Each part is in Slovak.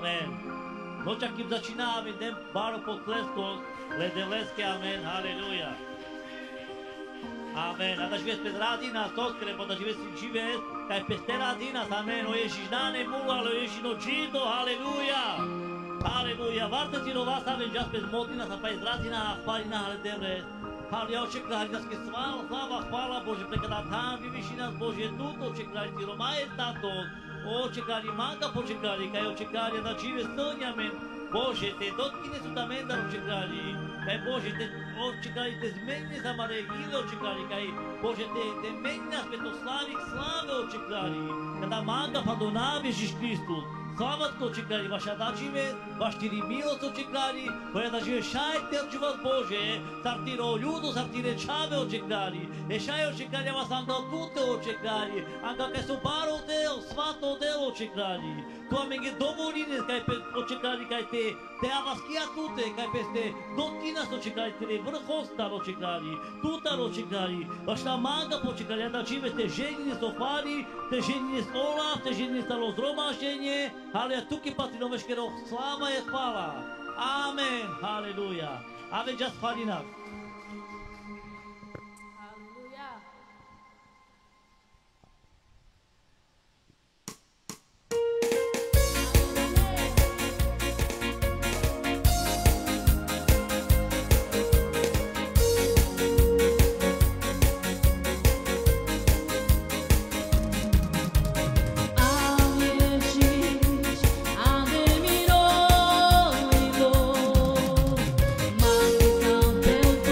Amen. No čak kým začínáme, idem pár potleskov, ledelesky, amen, halleluja. Amen. A da živesc pe radina toskre, pa da živesc živesc, kaj peste radina, amen, o Ježiš nane mula, o Ježiš no džido, halleluja. Halleluja. Varte ti no vas, amen, jas pe zmotina, sa pa iz radina, hvalina, ale debre. Halleluja, očekali nas ke slava, hvala Bože, prekada tam vyvyši nás Bože, tuto očekali ti no majestatos, očekali manka počekali, kaj očekali da žive stanje, amen. Bože, te dotkine su da mendar očekali, kaj Bože, te očekali, te zmeni za maregile očekali, kaj Bože, te meni nas petoslavik slave očekali, kada manka pa do nam Ježiš Kristus. Slavatko očekali, vaša da žive, vaš tiri milost očekali, koja da žive šajte od vas Bože, sartiro ljudu, sartire čave očekali, šaj očekali, vas anga tute očekali, anga kaj su baro del, svato del očekali, to amenge domoline kaj očekali, kaj te avaskija tute, kaj peste dotkinas očekali, te vrhostar očekali, tutar očekali, vaša manga počekali, da žive te ženine sofari, te ženine stola, te ženine stalo zromaštenje, ale tuky patrí do veškerého sláva je chvála. Amen. Halleluja. Amen. Just chváli nás. Halleluja. Teu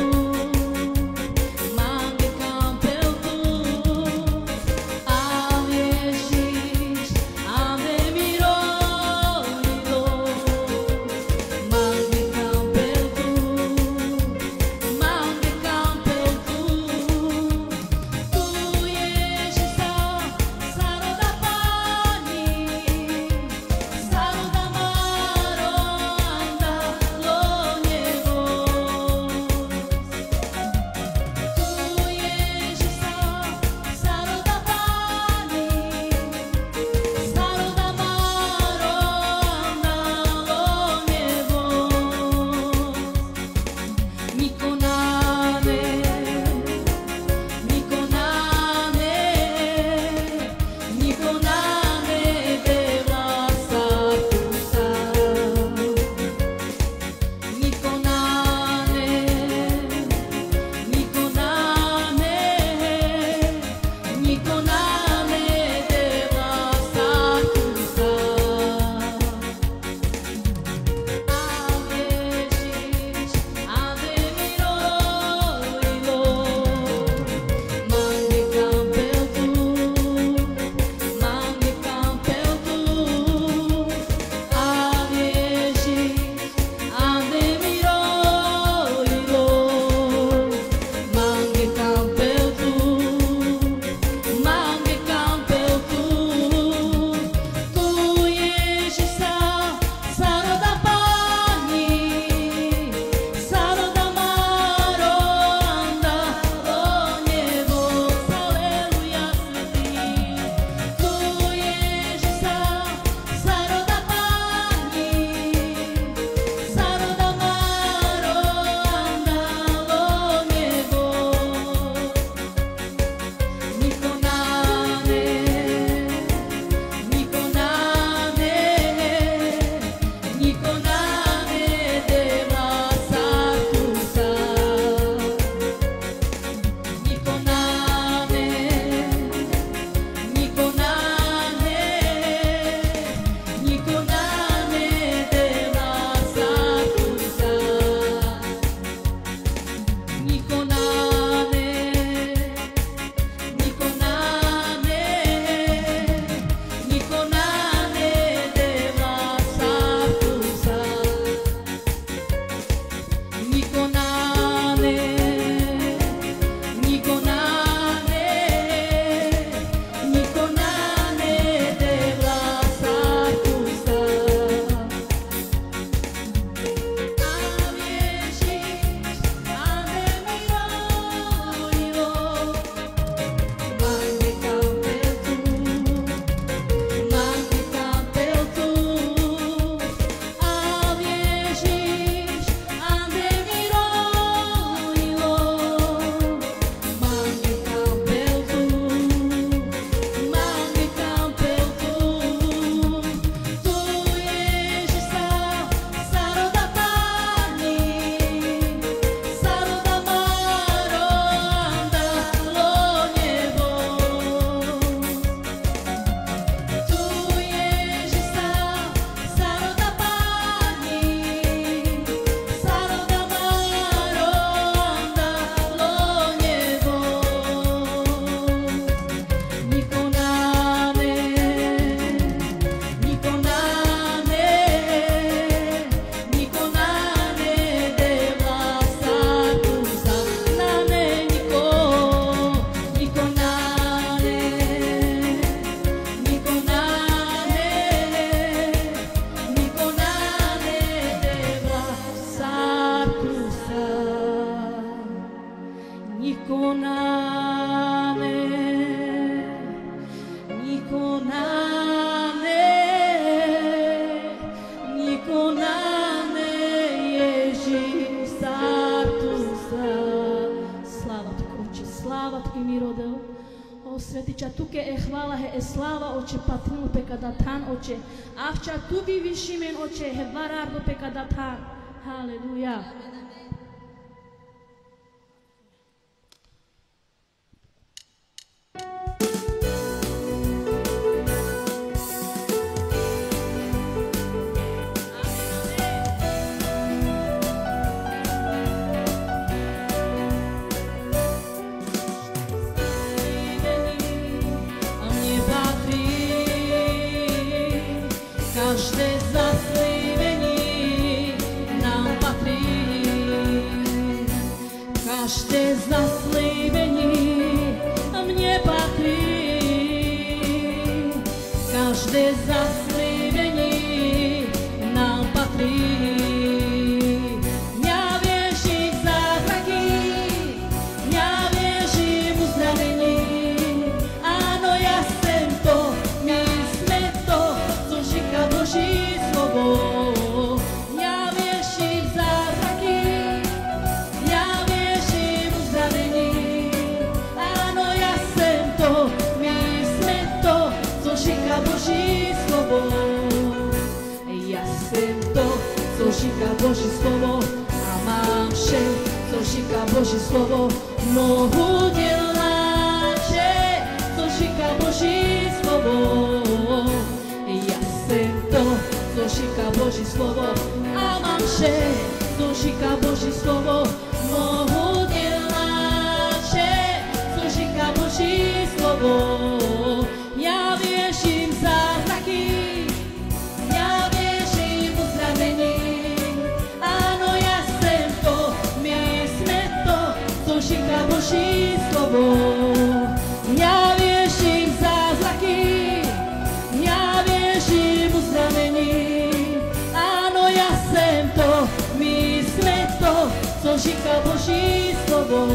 nekonané, Ježiš, sláva Ti, Oče, sláva Ti, mi rodel. O Svetiča, tuke hvala, slava, Oče, patnu pekadatan, Oče. Avča tu bi višimen, Oče, varardo pekadatan. Haleluja. Každé zaslíbení nám patří. Každé zaslíbení mně patří. Každé zaslíbení nám patří. Já věřím v zázraky, já věřím v uzdravení. Ano, já jsem to, my jsme to, co říká Boží slovo. Já věřím v zázraky, já věřím v uzdravení. Ano, já jsem to, my jsme to, co říká Boží slovo. Já jsem to, co říká Boží slovo, a mám vše, co říká Boží slovo. Mohu dělat vše, co říká Boží slovo. Já jsem to, co říká Boží slovo, a mám vše, co říká Boží slovo. Mohu dělat vše, co říká Boží slovo. Já věřím v zázraky, já věřím v uzdravení. Ano, já jsem to, my jsme to, co říká Boží slovo. Já věřím v zázraky, já věřím v uzdravení. Ano, já jsem to, my jsme to, co říká Boží slovo.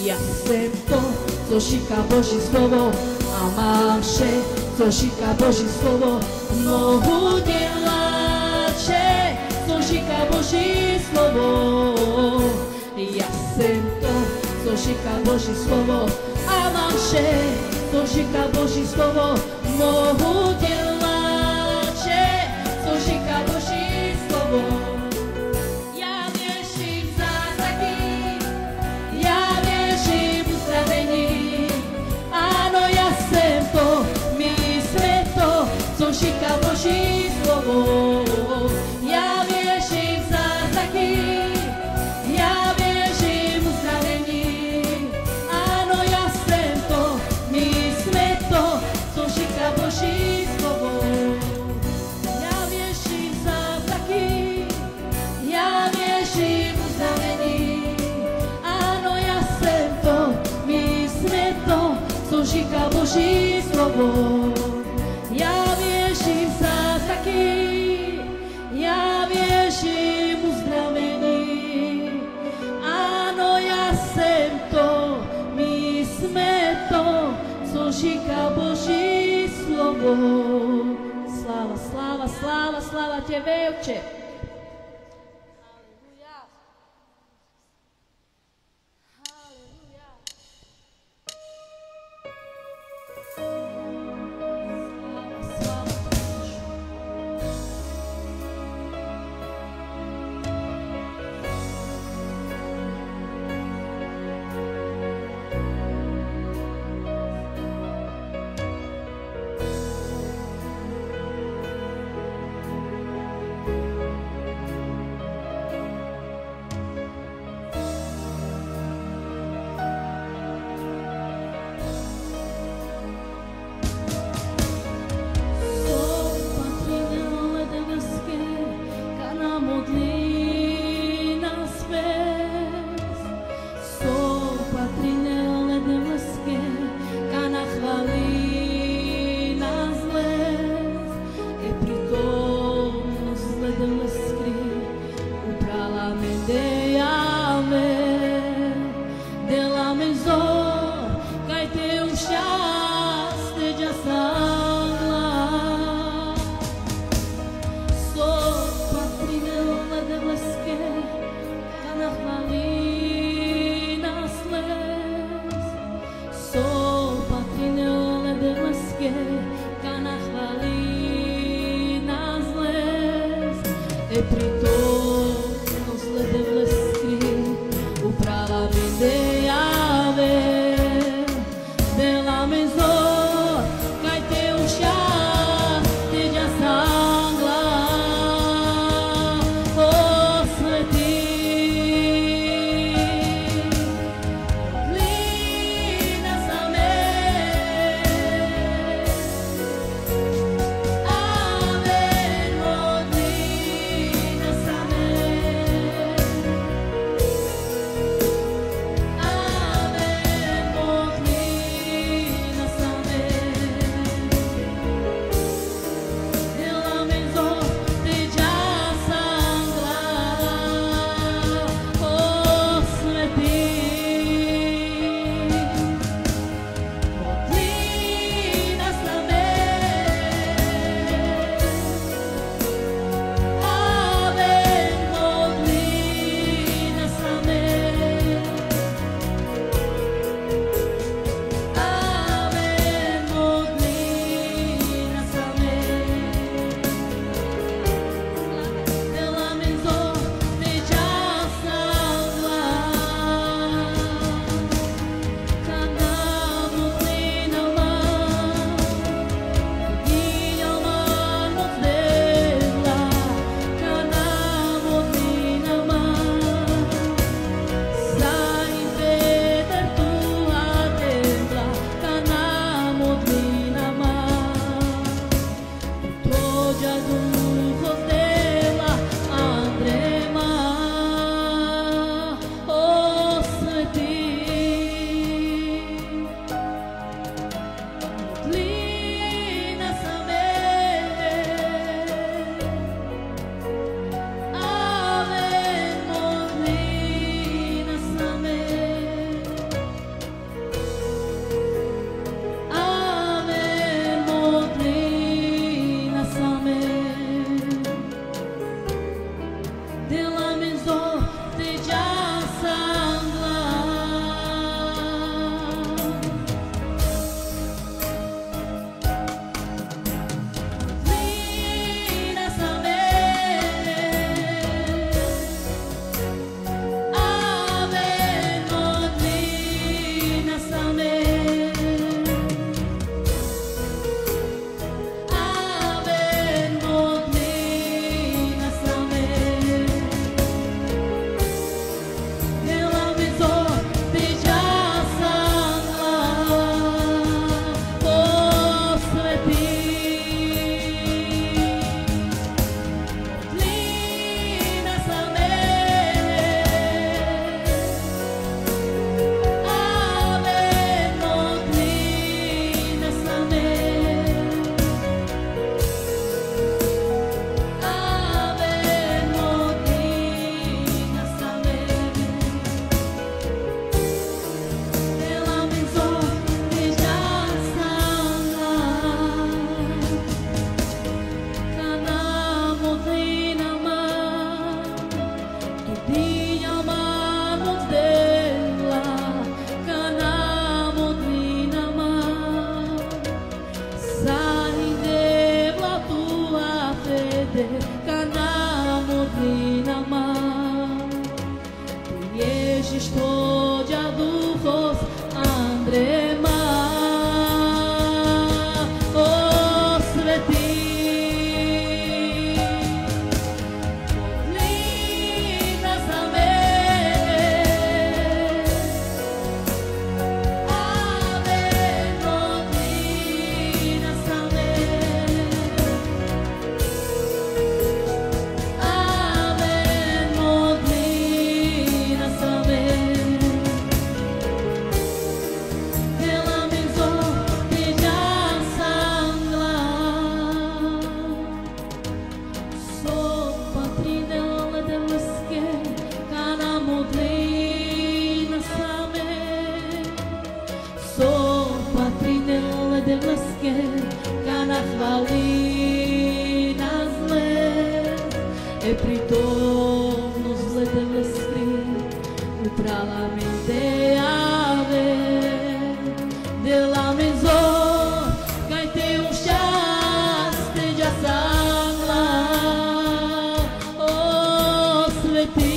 Já jsem to, co říká Boží slovo, a mám vše, co říká Boží slovo. Mohu dělat vše, co říká Boží slovo. Já jsem to, co říká Boží slovo, a mám vše, co říká Boží slovo. Mohu dělat vše, co říká Boží slovo. Já věřím v zázraky, já věřím v uzdravení. Ano, já jsem to, my jsme to, co říká Boží slovo. Já věřím v zázraky, já věřím v uzdravení. Ano, já jsem to, my jsme to, co říká Boží slovo. Já věřím v zázraky, já věřím v uzdravení. Ano, já jsem to, my jsme to, co říká Boží slovo. Já věřím v zázraky, já věřím v uzdravení. Ano, já jsem to, my jsme to, co říká Boží slovo. Sláva, sláva, sláva, sláva Tebe, Oče. Teđa sangla So patrine olede bleske Kana hvali nas les So patrine olede bleske Kana hvali nas les E prito nos lede bleski Uprava vende ave Dela mezor Cai teu chá Teđa sangla Osveti Lina same Amen Modlina same Amen Modlina same Dela mezor Teđa sangla Osveti Modlina same Amen Modlina same Amen Modlina same Dela mezor Teđa sangla Kana modlina ma Dinja mano dela Kana modlina ma Sai veder tua dela Kana modlina ma Tođa duhos dela Andrema Osveti Modlina same Amen Modlina same Amen Modlina same Dela mezor Teđa sangla Modlina same Amen Modlina same Amen Modlina same Dela mezor Teđa sangla Osveti Modlina same Amen Modlina same Amen Modlina same Dela mezor Teđa sangla Kana modlina ma Dinja mano dela Kana modlina ma Sai dela tua fede Kana modlina ma Ježiš Tođa duhos Andrema Osveti Modlina same Amen Modlina same Cá na chvalina zle, e pritom nos letele skri, uprala mente ave, de la maison, cai te un šťastie ťa sangla, o svetý.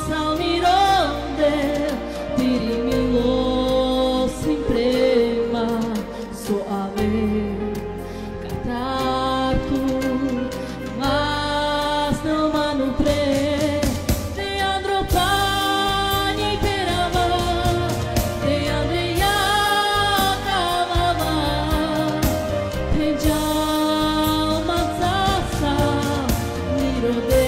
salmironde, tiri milo simprema, soave cantar tu, mas não manupre, te andro pani perava, te andreia cavava, te jalma sasa, mirode.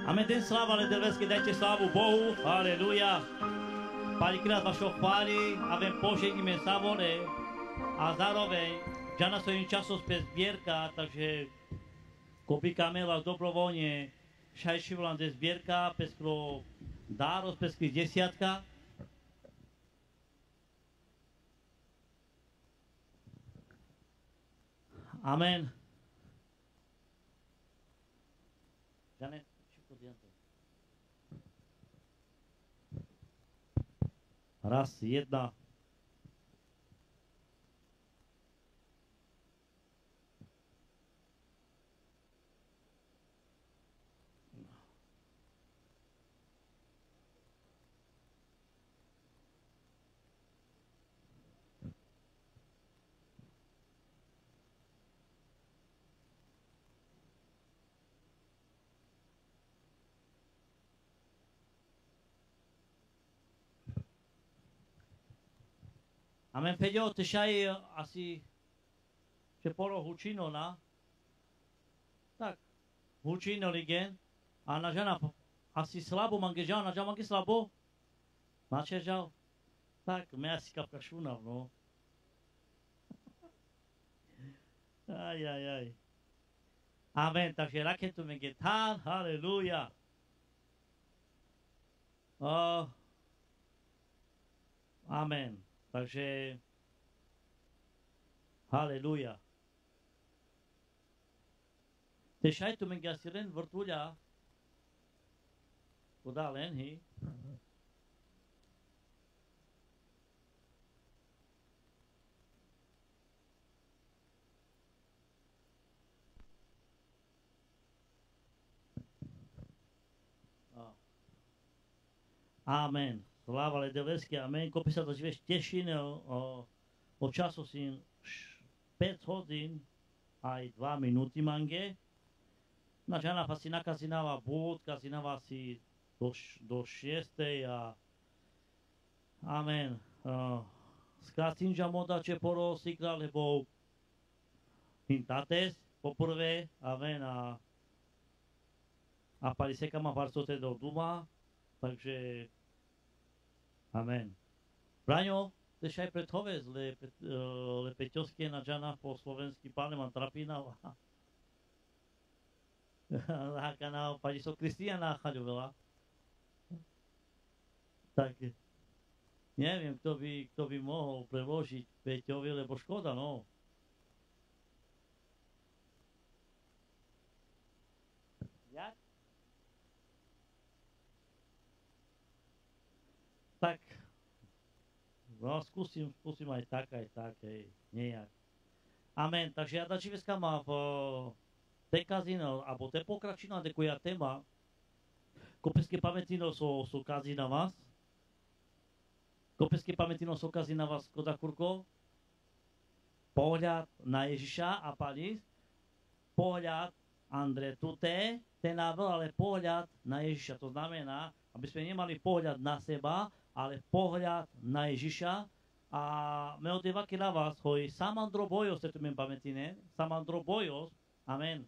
Amen, den sláva, ale delvesky, dajte slávu Bohu, haleluja. Pani krát vašho chváli, a vem požehníme savone a zároveň, že na svojím časom spes zbierka, takže kopíkame vás dobrovoľne, šajši volám de zbierka, peskro dáros, peskri desiatka. Amen. Janet. Raz, jedna. Amen, Peďo, ty šaj asi, že poro hučino, na? Tak, hučino ligen, a na žena asi slabo, mange žal, na žal mange slabo? Máče žal? Tak, me asi kapka šunav, no. Aj. Amen, takže raketu menge tán, haleluja. Amen. Takže, haleluja. Te šajtu menge asi len vrtulja, podá len, hi. Amen. Sláva Ledelesky, amen. Kopi sa to živeš tešine o času sin 5 hodín aj 2 minúty mange. Žena si nakazináva búd, kazináva si do 6. a amen. Skracinža moda če porosikla, lebo hintates poprvé, amen, a pariseka ma varcote do duma, takže amen. Braňo, tež aj pred hovez, le peťovské na džana po slovensky páne mám trapínal. Hákaná, pani so Kristiana chaďovala. Tak, neviem, kto by mohol preložiť Peťovi, lebo škoda, no. Jak? Tak, no skúsim aj tak, hej, nejak. Amen, takže ja dačiveska má v te kazino, alebo te pokračina, de koja tema, kopeske pametino so kazi na vás, kopeske pametino so kazi na vás, koda kurko, pohľad na Ježiša a Pani, pohľad Andre tute, ten návrh, ale pohľad na Ježiša, to znamená, aby sme nemali pohľad na seba, ale pohľad na Ježiša. A me odevake na vás, hoj, samandro bojos, te tu men pametine, samandro bojos, amen.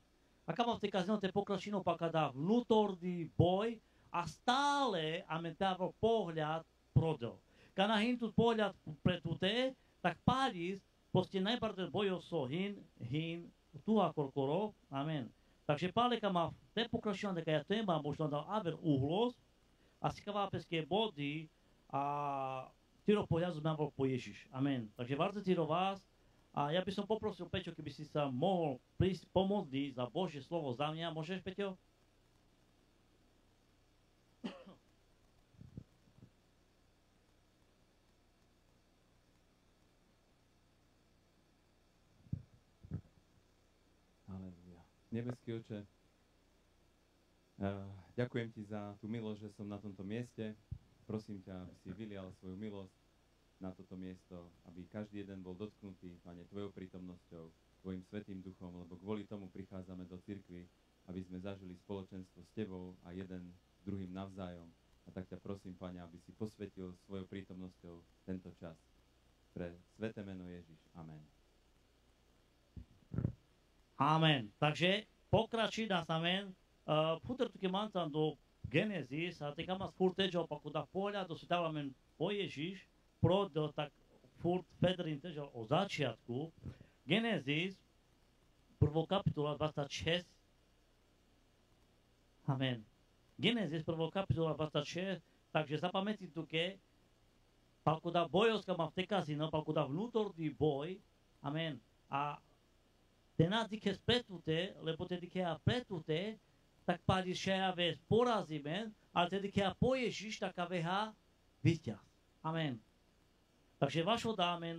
A kam v tej kazino te pokračino pa kada vnútorný boj a stále amen távo pohľad prodel. Kana hin tu pohľad pre tute, tak pális poste najprv bojos so hin tu a korkoro, amen. Takže páleka má te pokračino teka téma, možno dal aver uhlos, a sikavá peské body a tiro pohľadu nám bol po Ježiš. Amen. Takže bardzo tiro vás. A ja by som poprosil, Peťo, keby si sa mohol prísť pomodliť za Božie slovo za mňa. Môžeš, Peťo? Halelujá. Nebeský Oče, ďakujem Ti za tú milosť, že som na tomto mieste. Prosím ťa, aby si vylial svoju milosť na toto miesto, aby každý jeden bol dotknutý, Pane, Tvojou prítomnosťou, Tvojim Svätým Duchom, lebo kvôli tomu prichádzame do cirkvi, aby sme zažili spoločenstvo s Tebou a jeden s druhým navzájom. A tak ťa prosím, Pane, aby si posvetil svojou prítomnosťou tento čas. Pre sväté meno Ježiš. Amen. Amen. Takže pokračí nás, amen. Puter tu kemancan do Genesis, a teka mas furteđo, pa kuda polja, do se amen po Ježiš, prodel tak furt Federin tež o začiatku. Genesis, 1. kapitola 26. Amen. Genesis, 1. kapitola 26. Takže zapamätí tu ke, palko da bojovska má v tekazino, palko da vnútorný boj. Amen. A tenadike spretute, lebo tedike a pretute, tak pádi šeja vez porazíme, ale tedike a po Ježiš, tak a veha víťaz. Amen. Takže vašo dámen,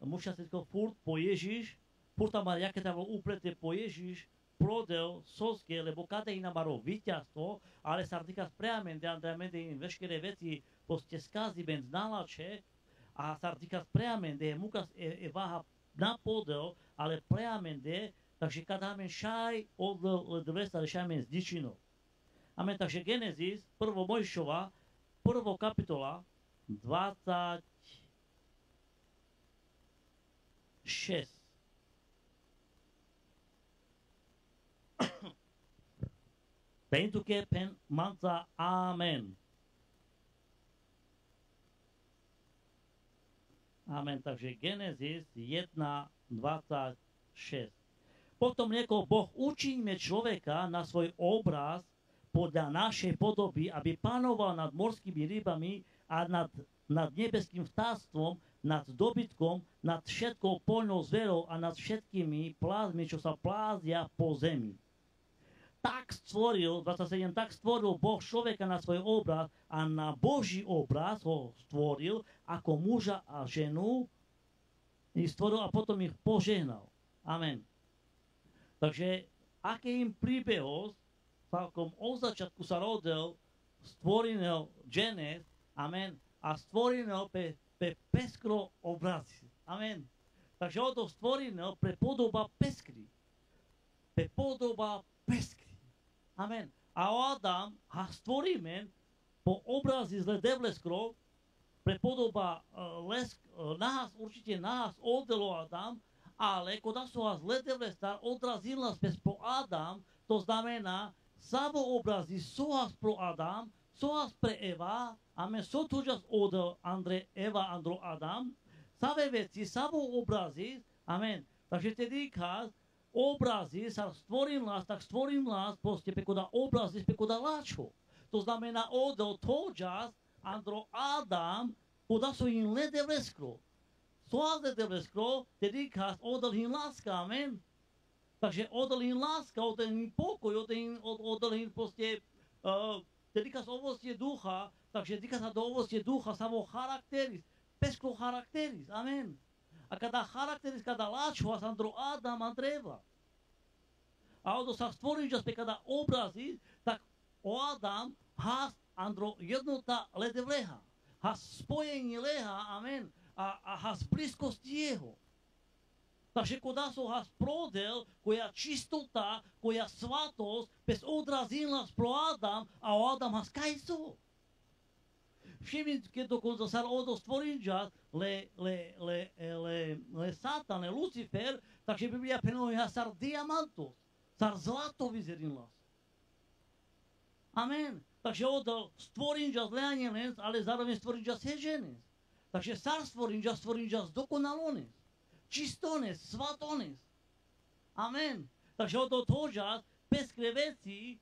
musia sa furt po Ježiš, furt tam má, jaké tam bolo upleté po Ježiš, prodel soske, lebo kada iná maro víťazstvo, ale sa týka spreamente, andreamente in veškeré veci, poste skazi ben znalače, a sa týka spreamente, mukas váha na podel, ale preamente, takže kada amen šaj od dvesta, šajmen s dičinou. Amen, takže Genesis, 1. Mojšova, 1. kapitola, 26. Pentru că pen manța amen. Amen. Takže Genesis 1:26. Potom riekol Boh, učiňme človeka na svoj obraz podľa našej podoby, aby panoval nad morskými rybami a nad nebeským vtáctvom, nad dobytkom, nad všetkou poľnou zverou a nad všetkými plázmi, čo sa plázia po zemi. Tak stvoril, 27, tak stvoril Boh človeka na svoj obraz a na Boží obraz ho stvoril ako muža a ženu ich stvoril a potom ich požehnal. Amen. Takže, aké im príbehov, celkom od začiatku sa rodil stvorenel Genes, amen, a stvorenel pe peskro obrazy. Amen. Takže od toho stvorenel pre podoba peskry. Pe podoba peskry. Amen. A Adam ha stvoríme po obrazi zle devleskro, prepodoba nás, určite nás odelo Adam, ale koda sú ha zle devlestar odrazil nás bez pro Adam, to znamená, savo obrazi sú has pro Adam, sú has pre Eva, amen, sú tu just odel Eva, Andro, Adam, save veci, savo obrazi, amen. Takže tedy kaz, obrazy sa stvoril nás, tak stvoril nás proste pekoda obrazy, pekoda láčo. To znamená odel toďas, Andro, Adam, koda sú im ledevleskro. Soazde devleskro, tedy kaz odel im láska, amen. Takže odel im láska, odel im pokoj, odel im proste, tedy kaz ovocie ducha, takže tedy kaz do ovocie ducha samo charakteris, peskro charakteris, amen. A kada charakteris, kada láčo, as Andro, Adam, Andreva. A odo sa stvorí, že kada obrazy, tak o Adam has Andro jednota ledevleha. Has spojení leha, amen. A has blízkost jeho. Takže koda so has prodel, koja čistota, koja svatosť, bez odrazil nás pro Adam, a o Adam has kajso. Všimnite, keď dokonca sa odo stvorí čas, le Satan, le Lucifer, takže Biblia penuje sar diamantos, sar zlato vyzeril nás. Amen. Takže odo stvorí čas le anielens, ale zároveň stvorí čas heženens. Takže sar stvorí čas dokonalones, čistones, svatones. Amen. Takže odo to čas, peskre veci,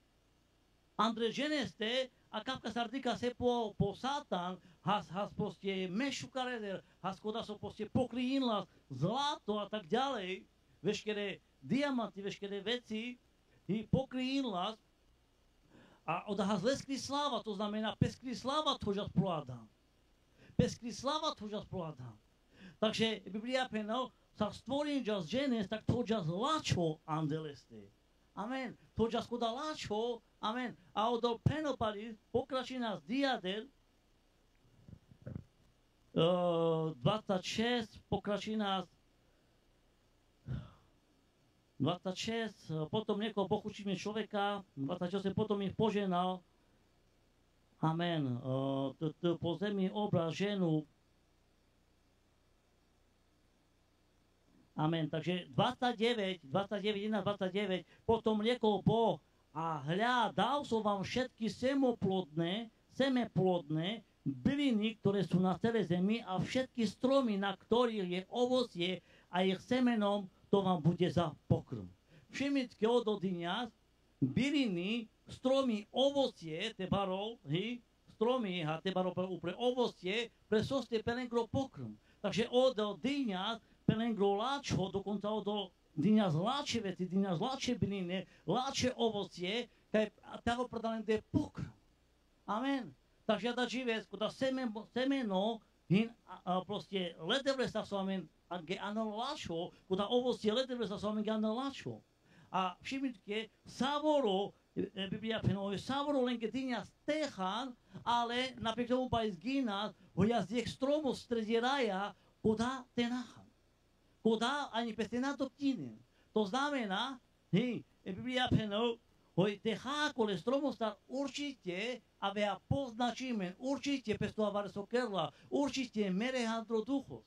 Andre ženeste, a kapka sardika se po Satan, has proste mešukareder, has koda so proste pokryjinla zlato a tak ďalej, veškeré diamanty, veškeré veci, i pokryjinla, a oda has leskri slava, to znamená peskri slava tožas pro Adam. Peskri slava tožas pro Adam. Takže Biblia penal, sa stvorí čas ženes, tak tožas lačo andeleste. Amen. Toďas koda láčo, amen. A odol penopali, pokračí nás diader, 26, pokračí nás 26, potom niekoho pochučíme človeka, 28, potom ich poženal, amen. Po zemi obraz ženu, amen. Takže 29, 1, 29, potom riekol Boh, a hľa, dal som vám všetky semeplodné byliny, ktoré sú na celej zemi, a všetky stromy, na ktorých je ovocie a ich semenom, to vám bude za pokrm. Všimnite, od dňa byliny, stromy, ovocie, tebarol, stromy, a tebarol pre ovocie, pre soste pelengro pokrm. Takže od dňa pelengro láčo, dokonca od dňa zláče veci, dňa zláče byliny, láče ovocie, tako predalende pokrm. Amen. Takže da živec, kada semeno, proste ledevle sa s vami anolačo, kada ovocie ledevle sa s vami anolačo. A všimnite, savoro, Biblia penuje, savoro len keď dňa stechan, ale napriek tomu pa izginat, hoja z jech stromov stredi raja, kada tenachan. Koda ani pesena doktinen. To znamená, Biblia penuje, Tehakole stromostar určite, aby ja poznačíme, určite pestovať sokerla, určite merehandro duchos.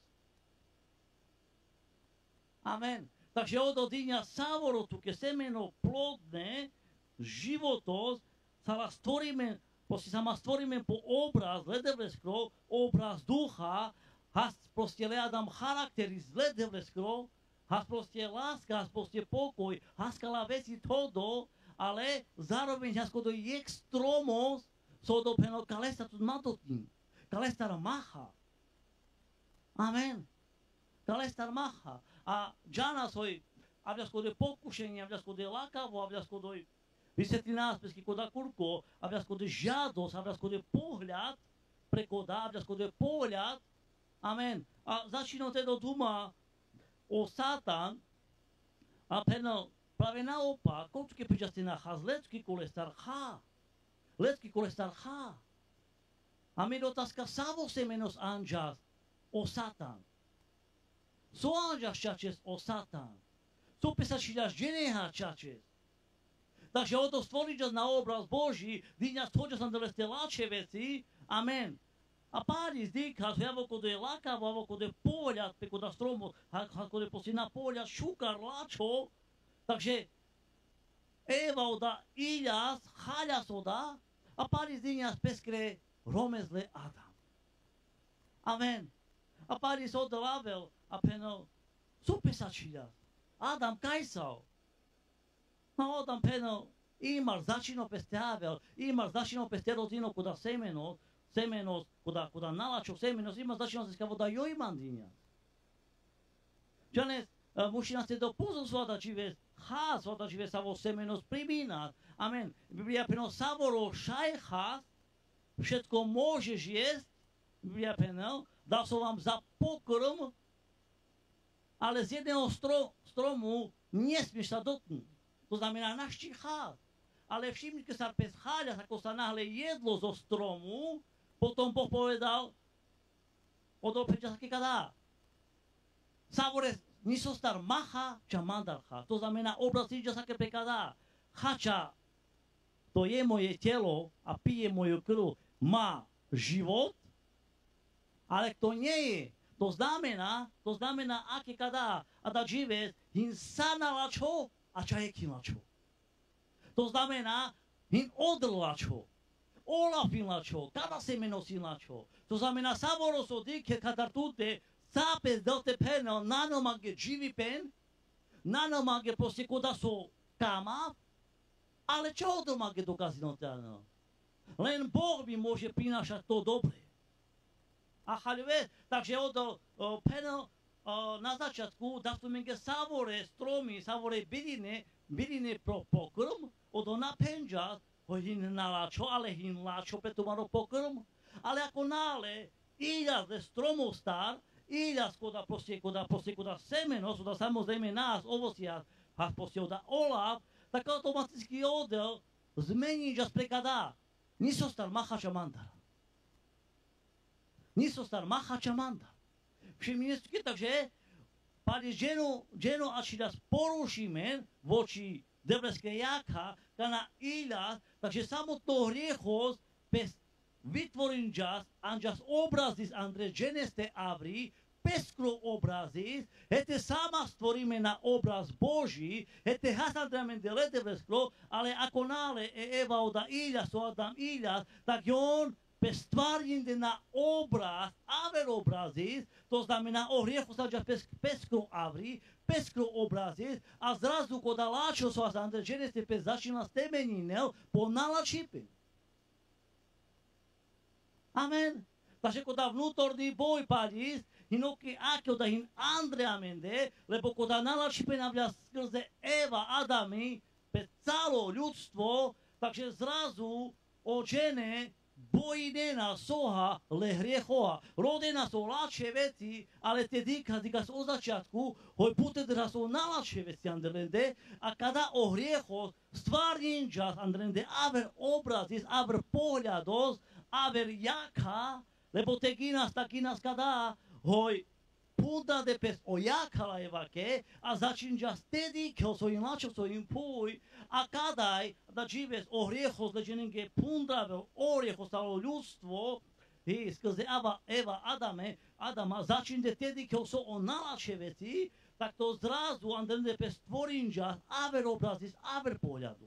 Amen. Takže od dňa savorotu, ke semeno plodné, životos, sa ma stvoríme po obraz, ledevleskro, obraz ducha, has proste leadam charaktery z ledevleskro, has proste láska, has proste pokoj, haskala veci todo, ale zároveň hasko do extromos so do peno kalesta tu matotin. Kalestar maha. Amen. Kalestar maha. A džana soj, avľasko do pokušenia, avľasko do lakavo, avľasko do vysvetli náspesky koda kurko, avľasko do žiadosť, avľasko do pohľad, prekoda, avľasko do pohľad. Amen. A začíno teda duma o Satan, a peno práve naopak, koľko príčasti nacház, lecký kolestar chá. Lecký kolestar chá. A my otázka savo semenos anžas o Satan. So anžas čačes o Satan. So pesačiľaš ženeha čačes. Takže o to stvoriť na obraz Boží, dýňa stvoča sa doveste láče veci, amen. A pádi zdýka, javno kod je lakavo, javno kod je poľad, kod je stromo, kod je posina poľad, šukar, láčo. Takže Eva oda iljas, haljas oda, a pádi zdýňa speskre romezle Adam. Amen. A pádi soda Avel, a peno, supisačiljas. Adam kajsao. No Adam peno, imar začino peste Avel, imar začino peste rodino kuda semenos, kuda nalačo semenos, ima začino se voda joj mandinja. Džanes, mušina se do puzo svada žive, svada žive savo semenos priminat. Amen. Biblia peno savoro šajchas, všetko môžeš jesť, Biblia peno, dal som vám za pokrm, ale z jedného stromu nesmieš sa dotknúť. To znamená naštíchať. Ale všimnite sa pes cháľas, ako sa náhle jedlo zo stromu, potom Boh povedal, odopeča sa kikadá. Savore nisostar macha ča mandarcha. To znamená obraz iďa sa kepekadá. Chača, to je moje telo a pije moju krv, má život, ale kto nie je, to znamená, aké kadá, a da živé, hin sanalačo, a ča je kinlačo. To znamená, hin odrlačo. Olafinlačo, kada semenosinlačo. To znamená, savoroso dike kadartute, sapes dote peno, nanomage živi pen, nanomage proste koda so kama, ale čo odomage dokazinotelno? Len Boh mi môže prinášať to dobre. A chaľve, takže peno na začiatku, da som menge savore stromy, savore byline pro pokrm, odo napenžas, hin nalačo, ale hin lačo preto maro pokrm. Ale ako nále, ilja ze stromov star, ilja koda semenos, oda samozrejme nás, ovocia, a proste oda olav, tak automaticky odel zmení čas prekadá. Nisostar machača mandar. Nisostar machača mandar. Všimnite si, takže, pádi ženu ači nás porušíme voči Debreské jaka, kana ilja, takže samotno hriechos pes vytvorin čas, anžas obrazis andre ženeste avri, peskro obrazis, hete sama stvoríme na obraz Boží, hete hasandramen de ledevesklo, ale ako nále Eva oda ilja, so Adam ilja, tak on pestvarinde na obraz, aver obrazis, to znamená o hriechu sa peskro avri, peskro obrazis, a zrazu koda láčo so a andre ženeste pes začína stemeninel po nalačipe. Amen. Takže koda vnútorný boj padís, hinoky akio da hin Andreamende, lebo koda nalačipe navľa skrze Eva, Adami, pe calo ľudstvo, takže zrazu o žene bojidena soha le hriechoha. Rodena sú ľahšie veci, ale tedy, keď o začiatku, hoj pute da sú najľahšie veci, andrende, a kada o hriecho stvarním čas, andrende, aver obrazis, aver pohľados, aver jaka, lebo teginas, takinas kada, hoj punta de pes o jakala evake, a začínča tedy, keď svojim lačo, svojim púj, a kadaj, da žives o hriecho zleženinke pundravel, o hriecho stalo ľudstvo, i skrze Eva Adama, začínte tedy, keď sú o najľahšie veci, tak to zrazu, andrende pes stvorinča, aver obrazis, aver pohľadu.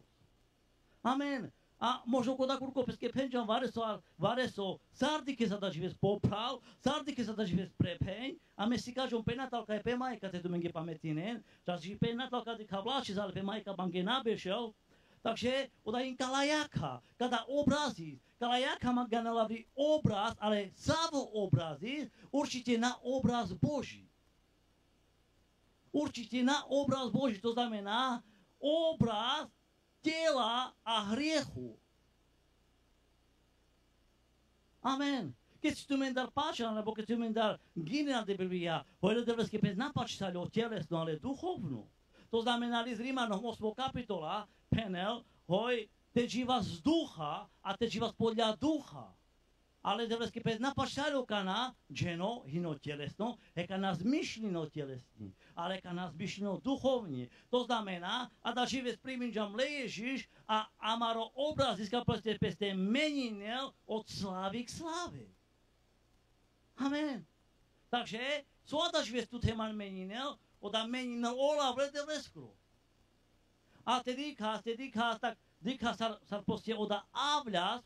Amen. A možno koda kurko peske penžam vareso, sardike sa da žives poprav, sardike sa da žives prepeň, a me si kažom penatalka je pemajka, te tu menge pametinen, čas ži penatalka de kavlači, ale pemajka bange nabešel, takže oda im kalajaka, kada obrazis, kalajaka ma ga nalavri obraz, ale savo obrazis, určite na obraz Boží. Určite na obraz Boží, to znamená obraz tela a hriechu. Amen. Keď si tu men dar páča, alebo keď si tu men dar gine de Biblia, hojde debreské pes napáči sa o telesnú, ale duchovnú. To znamená, z Rímanom 8. kapitola, penel, hoj, te živa z ducha a te živa podľa ducha. ale devreski pes napašaru kana dženo hino tělesno, heka nás myšlino tělesní, ale heka nás myšlino duchovní. To znamená, a da žive s príminžam ležíš a amaro obraz získa peste meninel od slávy k sláve. Amen. Takže, soada žive tu teman meninel, oda meninel ola vrede vreskru. A te dikás, tak dikás sar proste oda hablas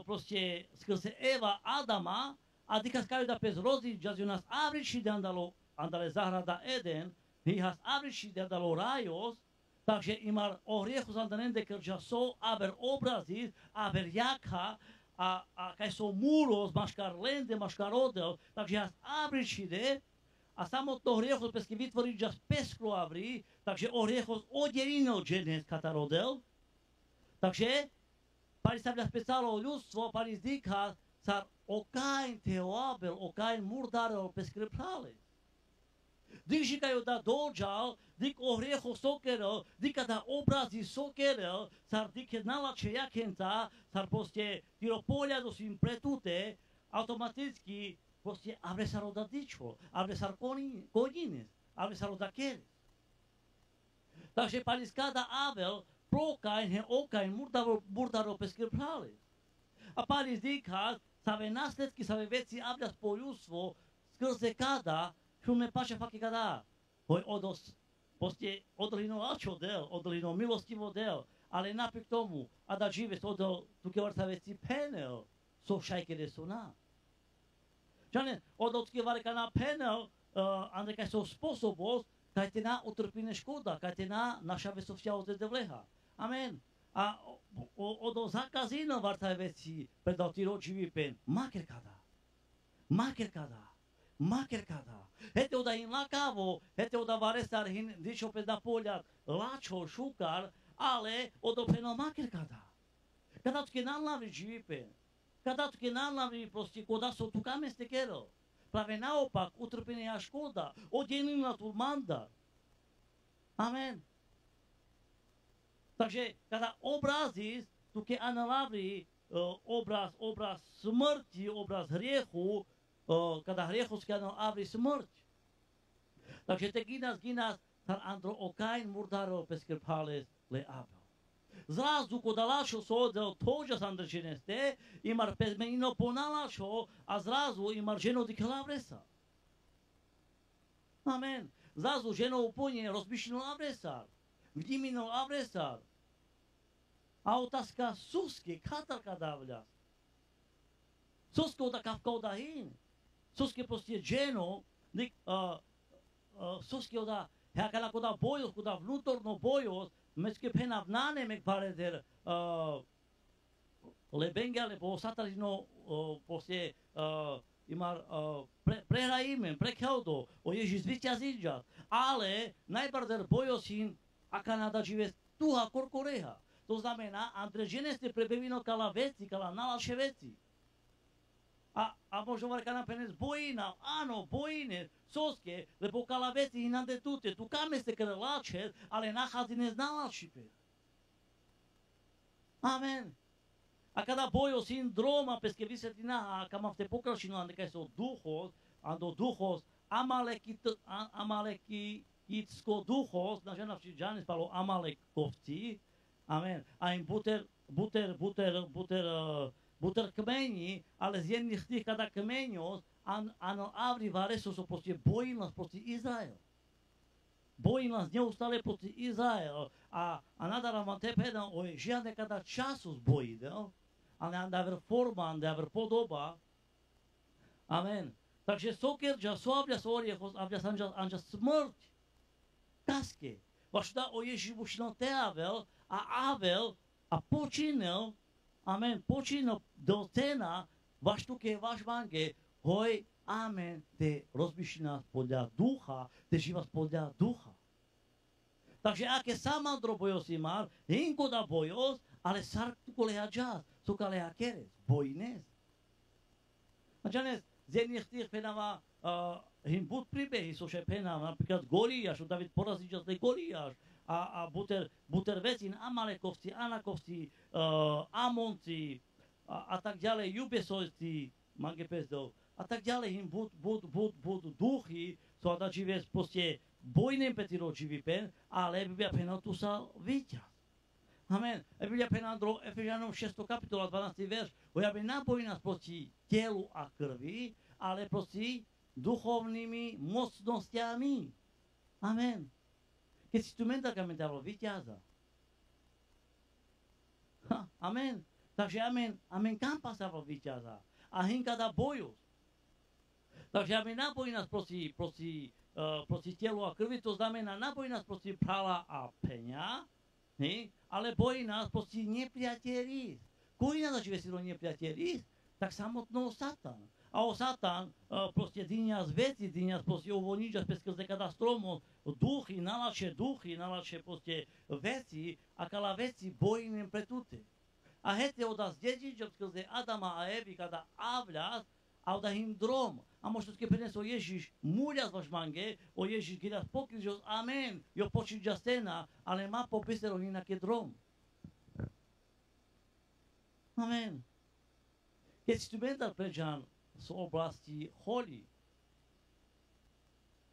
proste skrze Eva Adama a dikás kaju da pes rozličas ju nás avriči de andale zahrada Eden, hi has avriči de andalo rajos, takže imar o hriechu zandanende krča so, aber obrazis, aber jaka, a kaj so múros, maškar lende, maškar odel, takže has avriči de, a samotno hriechos pesky vytvoriť žas pesklo avri, takže o hriechos odelino dženes katarodel. Takže, pari sa vľa specálo ľudstvo, pari zdíka sar okain teoabel, okain murdarel peskre prale. Dik žikajú da dođal, dik o hriechos sokerel, dika da obrazi sokerel, sar dike nalače jakenta, sar poste tiro poľado si im pretute, automaticky proste abre sa roda dičvo, abre sa kodines, abre sa roda keres. Takže paliskada Abel, prokain he okain murdaro peskir prale. A palis dikaz, save následky, save veci abľa spojústvo, skrze kada, šume paše faki kada. Hoj odos, proste odlino ačo del, odlino milostivo del, ale napriek tomu, a da žive odol, tu kevarca veci penel, so šajkede su na. Žane, odotské vareka na penel, andre kaj so spôsobos, kaj te na utrpine škoda, kaj te na naša vesovšia od devleha. Amen. A odo zakazino varta veci, predal ti ročivý pen, makerkada. Hete oda hin lakavo, hete oda varesar hin dičo pes na poľad, lačo, šukar, ale odo penel makerkada. Kada tke nanlavi živý pen. Kada tke nanlavi proste koda so tu kameste kero. Práve naopak, utrpenie a škoda, odenina tu manda. Amen. Takže, kada obrazis, tu ke analavri obraz smrti, obraz hriechu, kada hriechos ke analavri smrť. Takže te ginas, tar andro okain murdaro pesker pales le abel. Zrazu koda lašo sodel tođa sandrčeneste, imar pezmenino ponalašo, a zrazu imar ženo di kalavresa. Amen. Zrazu ženo uponje rozbišino avresar, vdimino avresar. A otázka suske, katarka davľas. Suske oda kavka oda hin. Suske proste ženo, suske oda, jakala koda bojos, koda vnútorno bojos, meske pena vnane mek pareder lebenga, lebo satarino proste imar prehrajíme, prekaudo, o Ježiš zvyťazíča. Ale najbarder bojosín, aká nada žive tuha korkoreha. To znamená, Andre ženeste prebevino kala veci, kala nalaše veci. A možno varka na penes bojina, áno, bojine, soske, lebo kala veci hinande tute, tu kameste kere lačet, ale nachádzi neznalašipe. Amen. A kada bojo syndroma, peske vysvetlina, a kama v te pokračinu, ande kaj so duchos, ando duchos, amalekitsko duchos, na žena vši džanis palo amalekovci, amen. A im buter kmeni, ale z jedných tých kada kmeňov, ano avri vareso so proste bojím nás proti Izrael. Bojím nás neustále proti Izrael. A nadarávam tepeda, žiadne kada času zbojí, ale andaver forma, andaver podoba. Amen. Takže sokerđa, soavľa soriechos, avľa anža smrť. Kaske. Vaš da o Ježiš bušino te Avel, a Avel, a počinel, amen, počinil do cena, vaš tuke, vaš vange, hoj, amen, te rozbíši nás podľa ducha, te živa podľa ducha. Takže aké samandro bojos imar, hinko da bojos, ale sar tuko leha džas, suka leha keres, bojines. A džanes, z jedných tých penava, him bud príbehy, so še penava, napríklad Goliáš, David porazí čas Goliáš, a buter veci, Amalekovci, Anakovci, Amonci a tak ďalej, Jubesovci, Mangepezdov a tak ďalej, budú duchy, so da živé proste bojným petiro živí pen, ale Biblia pena tu sa víťaz. Amen. Biblia pena do Efežanom 6. kapitola 12. verš, aby naboj nás proti telu a krvi, ale proti duchovnými mocnostiami. Amen. Keď si tu mentalmente dával víťaza. Amen. Takže amen kam pasával víťaza. A hinka dá boju. Takže aby nabojí nás proti telu a krvi, to znamená nabojí nás proti prala a peňa, ale bojí nás proti nepriateľi. Koji nás zažive si do nepriateľi, tak samotnou Satan. A o Satan proste dýňa z veci, dýňa proste uvoľniča skrze kada stromov, duchy, nalače proste veci, a kala veci bojím pre tute. A hete oda zdedičov skrze Adama a Evi, kada avľas, a oda im drom. A možno keď prinesol Ježiš múľa z vaš mange, o Ježiš keď nás pokryžil, amen, jo počíťa stena, ale má popísero inaké drom. Amen. Keď si tu mental prečan z oblasti holí,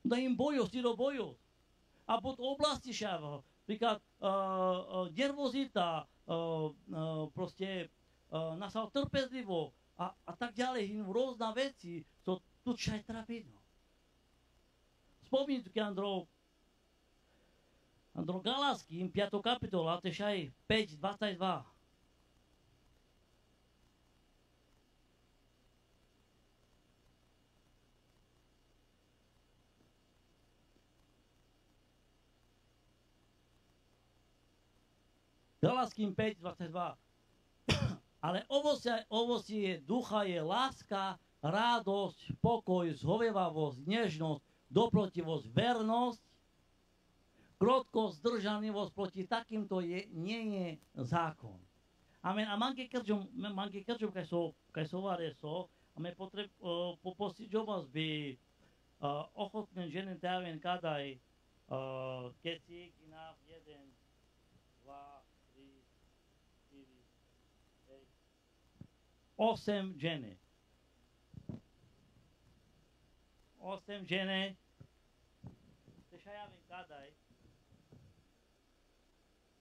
da im bojos, tiro bojos. A pod oblasti šava, príklad nervozita, proste nasal trpezlivo, a tak ďalej, rôzna veci, to tu čaj trapino. Spomínam, keď Andro Galaským, 5. kapitola, to je aj 5, 22. Galaským 5, 22. Ale ovocie ducha je láska, radosť, pokoj, zhovievavosť, nežnosť, dobrotivosť, vernosť, krotkosť, zdržanlivosť, proti takýmto nie je zákon. Amen. A manke krčom, kaj so vare so, a me poprosiť o vás by ochotné ženy dáven kadaj, keci, kina, 1, 2, 8 ženy. 8 ženy. Tešajavim kadaj.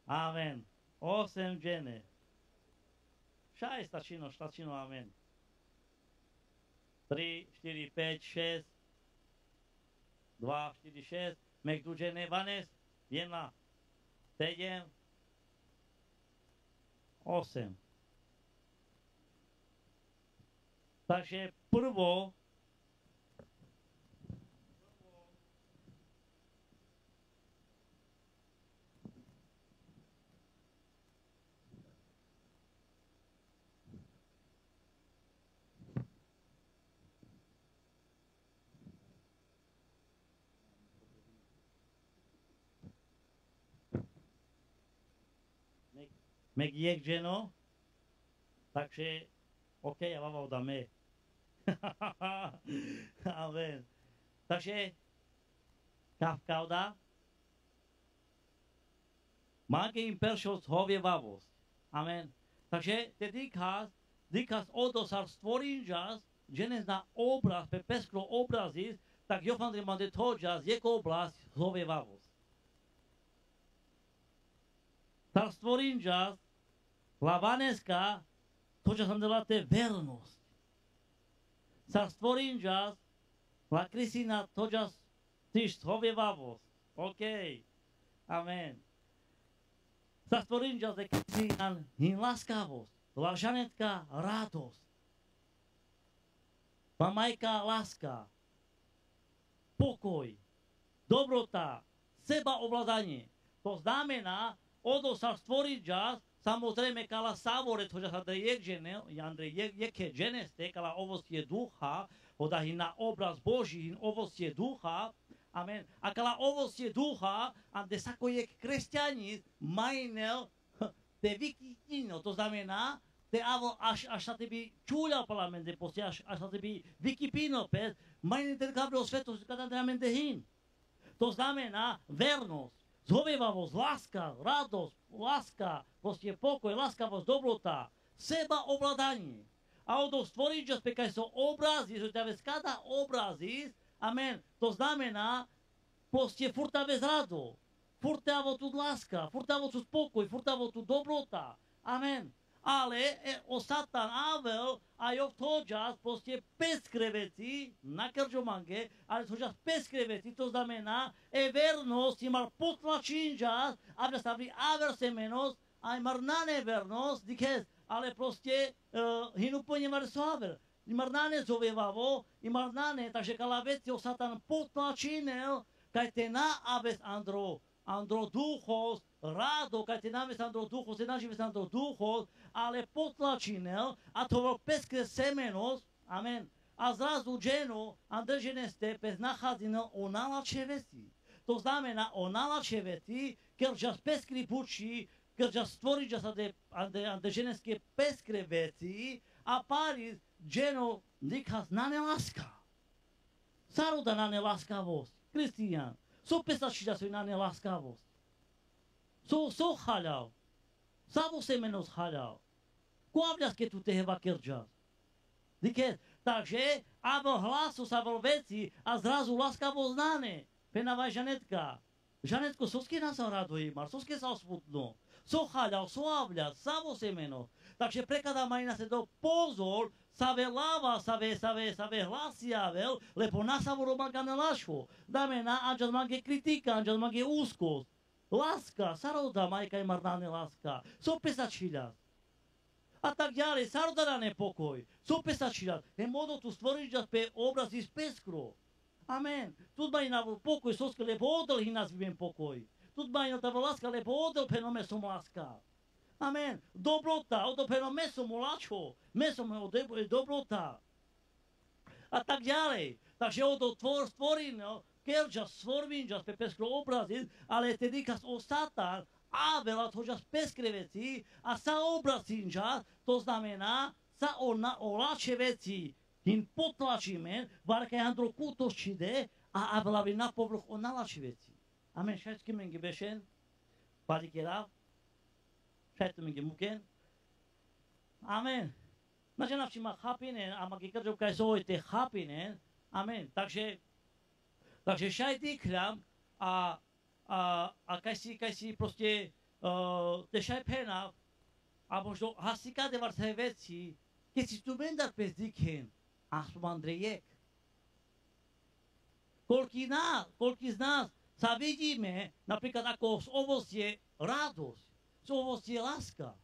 Amen. 8 ženy. Šaj stačino, amen. 3, 4, 5, 6. 2, 4, 6. Mek tu ženy, 12. 1, 7. 8. Takže prvo mek je ženo, takže OK, ja vám dáme. Amen. Takže kavkauda máte im peršo zhovievavosť. Amen. Takže te dýkas odosar stvorinžas, že nezná obraz, pe pesklo obrazis, tak jofandri mande toďas, jeko obraz zhovievavosť. Tar stvorinžas, lavaneska, toďas sam delate vernosť. Sa stvorinžas, la Kristina toďas tyž zhovievavosť. OK. Amen. Sa stvorinžas je Kristina hin láskavosť. La žanetka radosť. Mamajka láska. Pokoj. Dobrota. Sebaovládanie. To znamená, odo sa stvorinžas, samozrejme, kala savore, toďa sa da jeke ženeste, kala ovocie ducha, odahy na obraz Boží, ovocie ducha, amen. A kala ovocie ducha, ande sako je kresťanin, majnel, te vykitino, to znamená, te avo až sa tebi čúľa parlamente, až sa tebi vykipino, majnel ten kabro sveto, kada dramente hin. To znamená vernosť, zhovievavosť, láska, radosť, láska, proste pokoj, láskavosť, dobrota, seba ovládanie. A odo stvoriť, že spekaj so obrazy, že ťa kada obrazy, amen, to znamená, proste furtave zrado, furtavo tu láska, furtavo tu spokoj, furtavo tu dobrota, amen. Ale o Satan Avel a Jov toďas proste peskre veci na krčomanke, ale toďas peskre veci, to znamená, vernosť mal potlačiť čas, aby sa vli aver semenosť, aj mar na nevernosť, dikes, ale proste hinu úplne mar soaver. Mar na ne zovevavo, mar na ne, takže kala veci o Satan potlačinel, kaj te na aves andro duchos, rado, kaj te naves andro duchos, te nažives andro duchos, ale potlačinel, a to bol peskre semenosť, amen. A zrazu ženu, andržene stepe, nachádzinel o nalače veci. To znamená o nalače veci, keď žas peskri pučí, keď žas stvoriť, že sa andrženeské peskre veci, a pári ženu nikas na neláska. Saroda na neláskavosť. Kristijan, so pesačída sú na neláskavosť. So chaľav. Savo semenosť chaľav. Koavľaské tu teheva kerčas. Dikes, takže, abo hlasu sa bol veci a zrazu láskavosť znáne. Penavaj Žanetka. Žanetko, soske nás sa raduje, mar, soske sa osmutno. So chaľav, so avľac, savo semeno. Takže prekladá maj na sedo pozor, save lava, save hlasiavel, lebo nasavu romaga nelašvo. Dáme na anžel mange kritika, anžel mange úzkosť. Láska, saroda, majka je marnáne láska. So pesačiľas. A tak ďalej, saroda na nepokoj. So pesačiľas. Je modo tu stvoriť, že pe obrazy z peskro. Amen. Tu mají na pokoj, soske, lebo odel hi nazviem pokoj. Tu mají na tavo láska, lebo odel penome som láska. Amen. Dobrota, odopeno meso molačo, meso je dobrota. A tak ďalej. Takže odo stvorino, kerčas stvorvinčas pe peskro obraziť, ale tedy kas o Satan, a veľa toďas peskre veci, a sa obrazinčas, to znamená, sa o lače veci, hin potlačíme, varka jandro kutočide, a veľa by na povrch o nalači veci. Amen. Všetky mengi bešen, padikerav, všetko mi muken. Amen. Naže navčima chapinen, a magi krčov kaj zovojte chapinen. Amen. Takže šaj dikram, a kaj si proste te šaj penav, a možno hasi kade varce veci, keď si tu mendar pes diken, a som Andrejek. Koľký z nás sa vidíme, napríklad ako z ovocie radosť, z ovocie láska.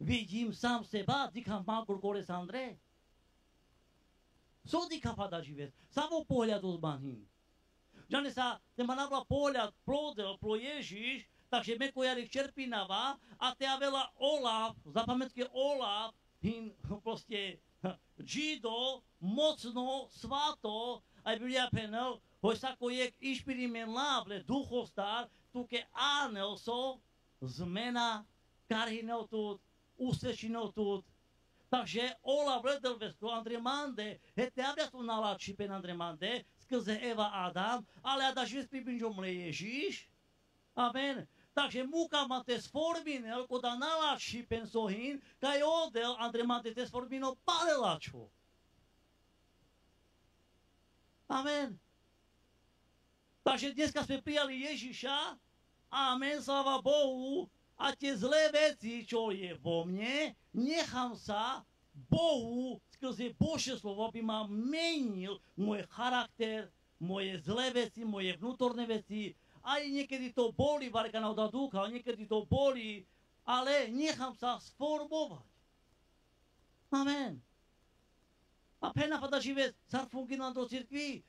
Vidím sám seba, dýcham mágur gore z Andrej. So dýcha pada živec, samo pohľadu z manhín. Žane sa, te ma navla pohľad plodel pro Ježiš, takže meko jarik čerpinava, a te avela Olaf, zapamätke Olaf, hin proste Žido, mocno, svato, aj Biblia penel, hoj sako jek išpirimen lavle, duchostar, tuke ánel so, zmena, karhinel tut, usvečinel tut. Takže Ola vledel vestu Andre Mande, hete abia tu nalači pen Andre Mande, skrze Eva Adam, ale adaš vespipinžom le Ježiš. Amen. Takže muka ma te sforminel, koda nalači pen sohin, kaj odel Andre Mande te sformino palelačo. Amen. Takže dneska sme prijali Ježiša. Amen, sláva Bohu. A tie zlé veci, čo je vo mne, nechám sa Bohu skrze Božie slovo, aby ma menil môj charakter, moje zlé veci, moje vnútorné veci. Aj niekedy to boli, varka nauda ducha, niekedy to boli, ale nechám sa sformovať. Amen. A pena pada živé sarfunginan do cirkvi.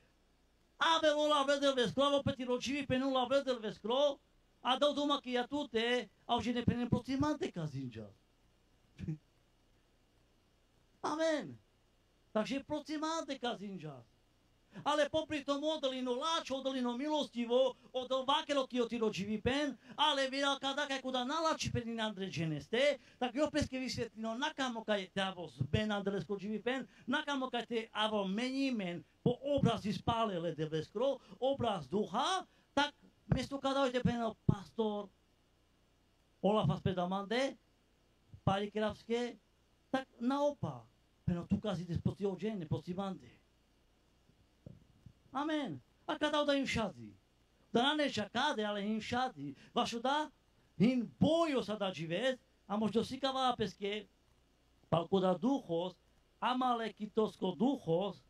Ave vola vedel vesklo, avo peti ročivi penula vedel vesklo, a dau doma que ia tute, au gene penem proximante cazinja. Amen. Takže proximante cazinja. Ale popri tom odolino lačo, odolino milostivo, odol vakelo ki otiro živi pen, ale vira kada kaj kuda nalači pen in andre geneste, tak jo peske vysvetlino nakamo kaj te avo zben andresko živi pen, nakamo kaj te avo meni men po obrazi spálele de veskro, obraz ducha, tak Mesto kada ide peno pastor Olafa Spedamande, Pari Kravské, tak naopak. Peno tu kazite spoci ođene, spoci mande. Amen. A kada da im šadzi? Da neša kade, ale im šadzi. Vašo da, im bojo sa da živez, a možno si kava peske, palko da duhos, amalekitosko duhos,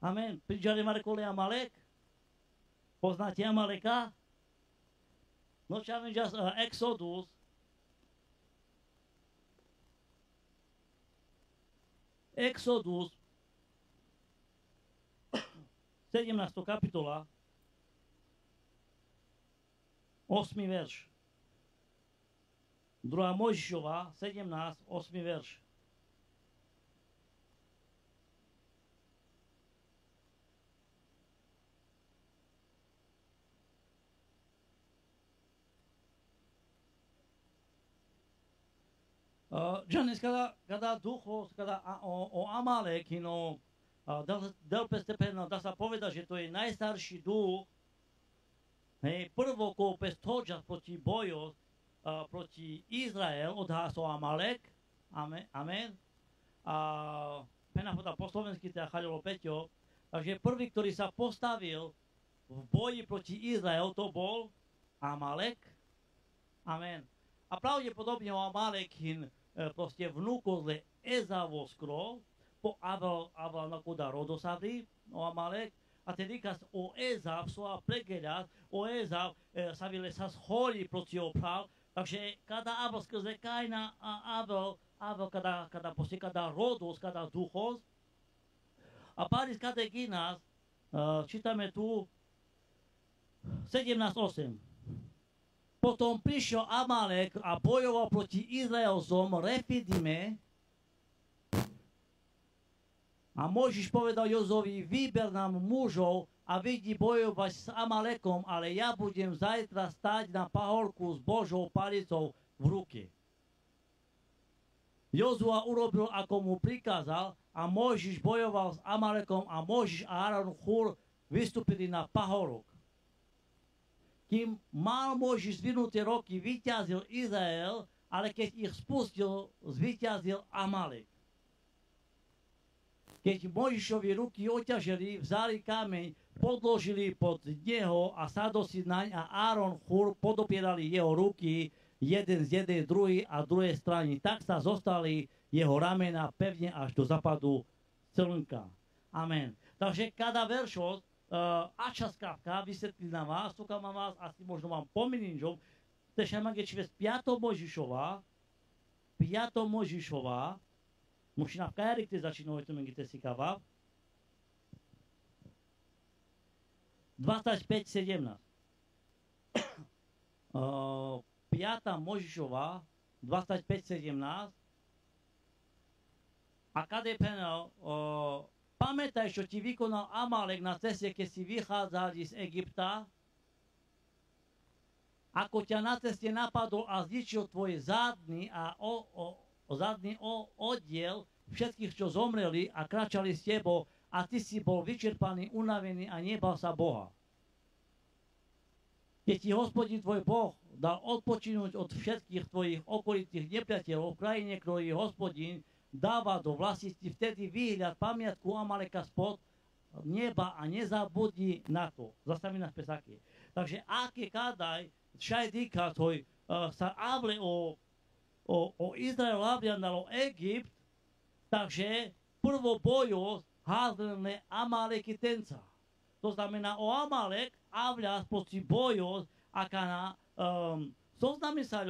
amen. Priđali marekole Amalek? Poznáte Amaleka? No čavenžas Exodus, Exodus, 17. kapitola, 8. verš. 2. Mojžišova, 17, 8. verš. Džanes, kada ducho, kada o Amalek, del pestepeno, da sa poveda, že to je najstarší duch, hej, prvo ko pestođa proti bojo, proti Izrael, odhásol Amalek, amen, a pena poda po slovensky, teda Chaľolo Peťo, takže prvý, ktorý sa postavil v boji proti Izrael, to bol Amalek, amen. A pravdepodobne o Amalekin proste vnúkozle Ezavo skro, po Aval nakuda rodosady, o Amalek, a tedy kas o Ezav svoja pregeľať, o Ezav sa vile sa sholí proti oprav, takže kada Aval skrze Kaina a Aval kada rodos, kada duchos, a Paris kada Ginas, čítame tu 17.8. Potom prišiel Amalek a bojoval proti Izraelcom Refidime a Mojžiš povedal Jozovi, vyber nám mužov a vidí bojovať s Amalekom, ale ja budem zajtra stáť na pahorku s Božou palicou v ruke. Jozua urobil, ako mu prikázal, a Mojžiš bojoval s Amalekom a Mojžiš a Áron Chúr vystúpili na pahorok. Kým mal Mojžiš zvinuté roky, vyťazil Izrael, ale keď ich spustil, zvyťazil Amalek. Keď Mojžišovi ruky oťažili, vzali kameň, podložili pod neho a sadol si naň a Áron Chúr podopierali jeho ruky, jeden z jednej druhej a druhej strany. Tak sa zostali jeho ramena pevne až do západu slnka. Amen. Takže kada veršos, Ača skávka vysvetlí na vás, toka mám vás, asi možno vám pomením, že tež mám keď 5. Mojžišova, možná v kajari, kde začínajú, to mengite si káva, 25.17. 5. Mojžišova, 25.17. A kade penel, pamätaj, čo ti vykonal Amalek na ceste, keď si vychádzali z Egypta, ako ťa na ceste napadol a zničil tvoj zadný oddiel všetkých, čo zomreli a kráčali s tebou, a ty si bol vyčerpaný, unavený a nebal sa Boha. Keď ti Hospodin tvoj Boh dal odpočinúť od všetkých tvojich okolitých nepriateľov v krajine, ktorý Hospodin dáva do vlastnosti, vtedy vyhľad pamiatku Amaleka spod neba a nezabudni na to. Zastaví nás pesaky. Takže aké kadaj šajdíka tvoj sa avle o Izrael avliandalo Egypt, takže prvo bojos házrne Amaleki tenca. To znamená o Amalek avľa spoci bojos a kana zoznami sa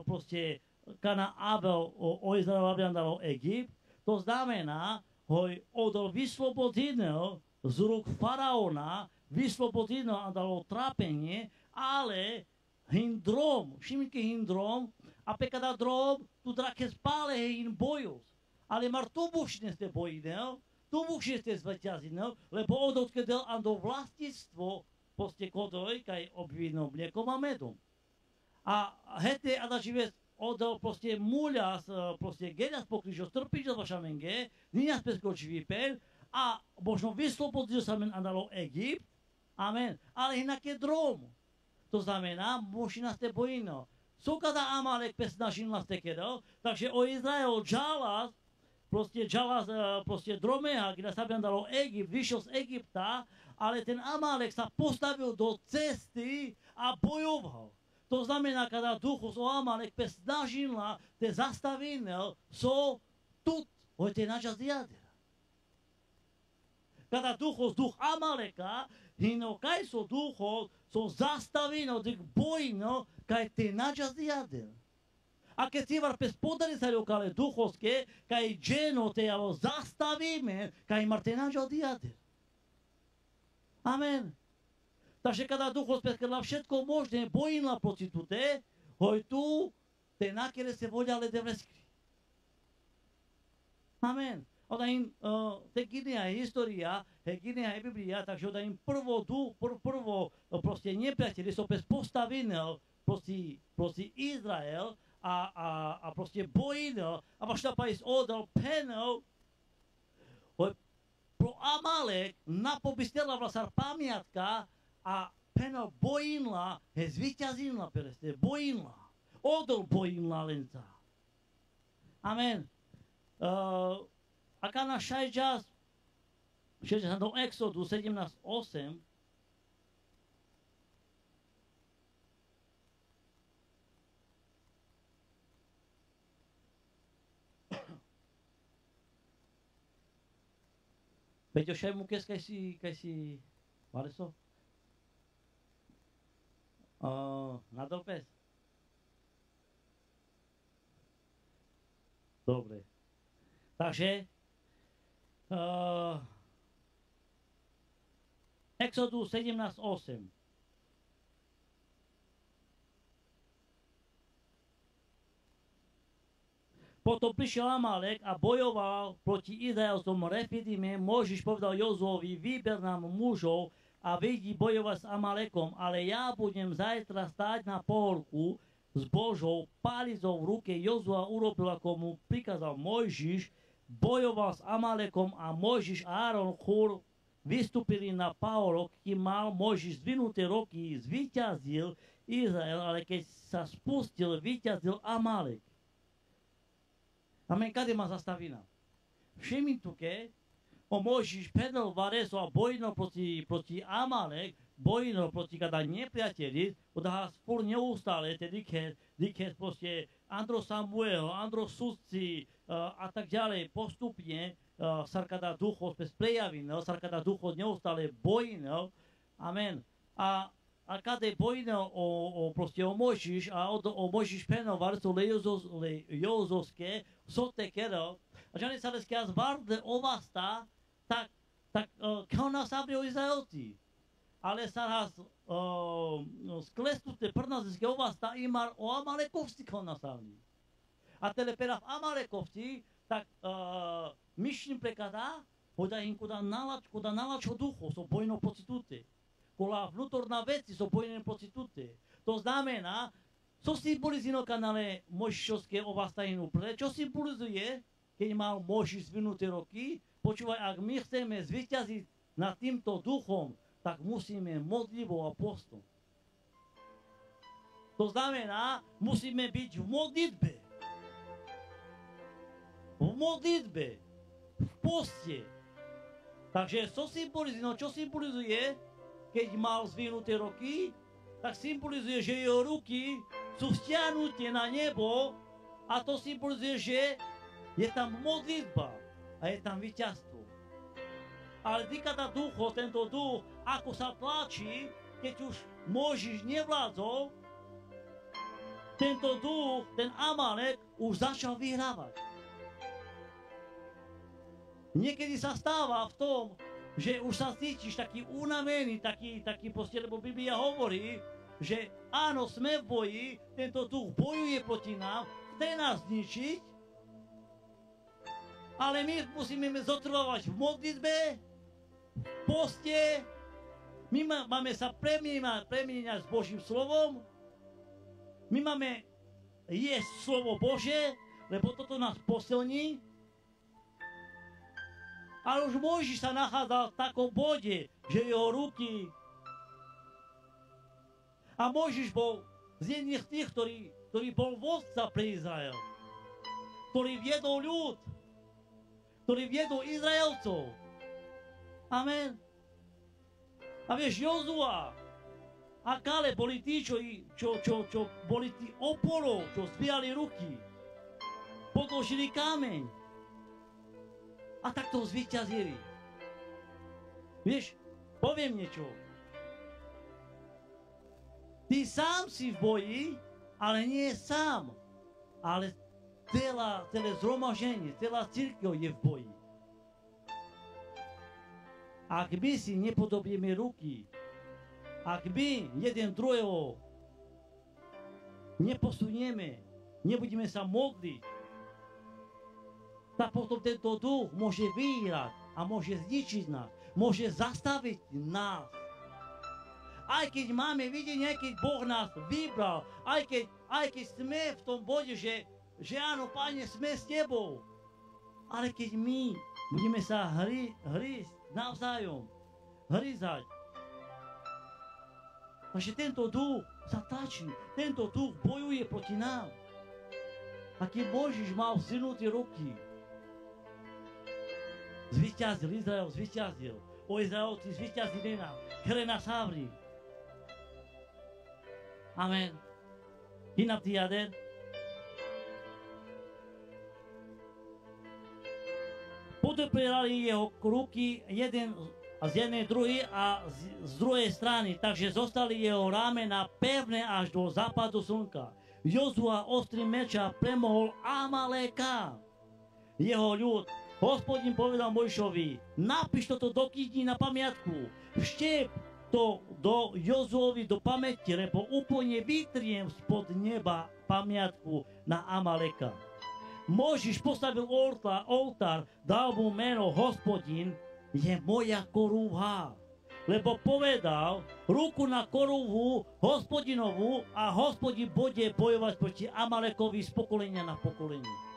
proste kana Abel o Izrael avliandalo Egypt, to znamená, hoj odol vyslobodinel z rúk faraona, vyslobodinel a dalo trápenie, ale hindrom, všimnite hindrom, a pekada drom, tu drake spále hin bojos. Ale mar tu bušne ste bojinel, tu bušne ste zveťazinel, lebo odotkedel ando vlastnictvo poste kodoj, kaj obvinom mliekom a medom. A hete a da živé odal proste muľas, proste geľas pokryžo, strpič za vaša menge, niňas peskočivý pel, a možno vyslobodil sa men andalo Egypt, amen, ale inak je drom. To znamená, možná ste bojino. Co kada Amalek snažil nás tekero, takže o Izrael žalás, proste Dromeha, kde sa dalo Egypt, vyšiel z Egypta, ale ten Amalek sa postavil do cesty a bojoval. To znamená, kada duchos o Amalek snažila te zastavinel, so tut, hojte načas jader. Kada duch Amaleka, hino kaj so duchos, so zastavino, dik bojno, kaj te načas jader. A keď si var pes podari sa ljokale duhovske, kaj dženo te javo zastavime, kaj mar te načas jader. Amen. Takže kada duchos pes kada všetko možné bojila proti tute, hoj tu, te nakere se voljale de vreskri. Amen. Oda im, te gineja je história, gineja je Biblia, takže oda im prvo proste nepriateľi so pes postavinel proti Izrael a proste bojinel a možno pa is odal penel pro Amalek napobistela vlastar pamiatka a penel bojinla he zvíťazila pereste, bojinla. Odal bojinla lenca. Amen. Aká na šajčas, do Exodu 17:8, Peťo, šaj mu kaj si, Vareso? Nadal pes? Dobre. Takže, Exodus 17:8. Potom prišiel Amalek a bojoval proti Izraelcom Refidime. Mojžiš povedal Jozuovi, vyber nám mužov a vyjdi bojovať s Amalekom, ale ja budem zajtra stáť na pohorku s Božou palizou v ruke. Jozua urobil, ako mu prikázal Mojžiš, bojoval s Amalekom a Mojžiš a Áron Chúr vystúpili na pahorok, kým mal Mojžiš zdvihnuté ruky, zvíťazil Izrael, ale keď sa spustil, víťazil Amalek. Amen, kade ma zastavina? Všimni tu, ke o Mojžiš pedal vareso a bojino proti Amalek, bojino proti kada nepriateli, oda spor neustále, tedy keď proste Andro Samuel, Andro Sudci a tak ďalej postupne sa kada duchos prejavil, sa kada duchos neustále bojino, amen. A kada je bojino o Mojžiš a o Mojžiš penal varso le Jozoske, sote kero, a žene sa leske az varde ovasta, tak kao nas abri o Izraelci. Ale sa raz sklesnute prnazeske ovasta imar o Amalekovci kao nas abri. A telepera v Amalekovci, tak mišljim prekada, hoda im kuda nalačko ducho, so bojno pocitute. Kola vnútorná veci sú bojné pocitute. To znamená, co symbolizuje kanále Mojžišovské ovastajinu. Čo symbolizuje, keď mal Mojžiš zvinuté roky? Počúvaj, ak my chceme zvíťaziť nad týmto duchom, tak musíme modlivo a postom. To znamená, musíme byť v modlitbe. V modlitbe. V poste. Takže čo symbolizuje, keď mal zvinuté roky, tak symbolizuje, že jeho ruky sú stiahnuté na nebo a to symbolizuje, že je tam modlitba a je tam víťazstvo. Ale vykada ducho, tento duch, ako sa tlačí, keď už Mojžiš nevládzol, tento duch, ten Amalek, už začal vyhrávať. Niekedy sa stáva v tom, že už sa cítiš taký unavený, taký proste, lebo Biblia hovorí, že áno, sme v boji, tento duch bojuje proti nám, chce nás zničiť, ale my musíme zotrvávať v modlitbe, v poste, my máme sa premieňať s Božím slovom, my máme jesť slovo Bože, lebo toto nás posilní. Ale už Mojžiš sa nachádzal v takom bode, že jeho ruky... A A Mojžiš bol z jedných z tých, ktorý bol vodca pre Izrael. Ktorý viedol ľud. Ktorý viedol Izraelcov. Amen. A vieš, Jozua a Kale boli tí, čo boli tí oporou, čo zvíjali ruky. Podložili kameň. A takto zvíťazili. Vieš, poviem niečo. Ty sám si v boji, ale nie sám. Ale celé zhromaždenie, celá cirkev je v boji. Ak my si nepodobíme ruky, ak my jeden druhého neposunieme, nebudeme sa modliť, tak potom tento duch môže vyhrať a môže zničiť nás, môže zastaviť nás. Aj keď máme videnie, aj keď Boh nás vybral, aj keď sme v tom bode, že áno, Pane, sme s Tebou. Ale keď my budeme sa hrísť navzájom, hryzať, takže tento duch sa tlačí, tento duch bojuje proti nám. A keď Mojžiš mal vzdiahnuté ruky, zvíťazil, Izrael zvíťazil. O Izraelci zvíťazili na Krena Savri. Amen. Hinatý jader. Podoprierali jeho ruky jeden z jednej druhej a z druhej strany, takže zostali jeho ramena pevné až do západu slnka. Jozua ostrým meča premohol Amaleka. Jeho ľud. Hospodin povedal Mojžišovi, napíš toto do knihy na pamiatku, vštep to do Jozuovi do pamäti, lebo úplne vytriem spod neba pamiatku na Amaleka. Mojžiš postavil oltár, dal mu meno Hospodin je moja korúha. Lebo povedal, ruku na korúhu Hospodinovú a Hospodin bude bojovať proti Amalekovi z pokolenia na pokolenie.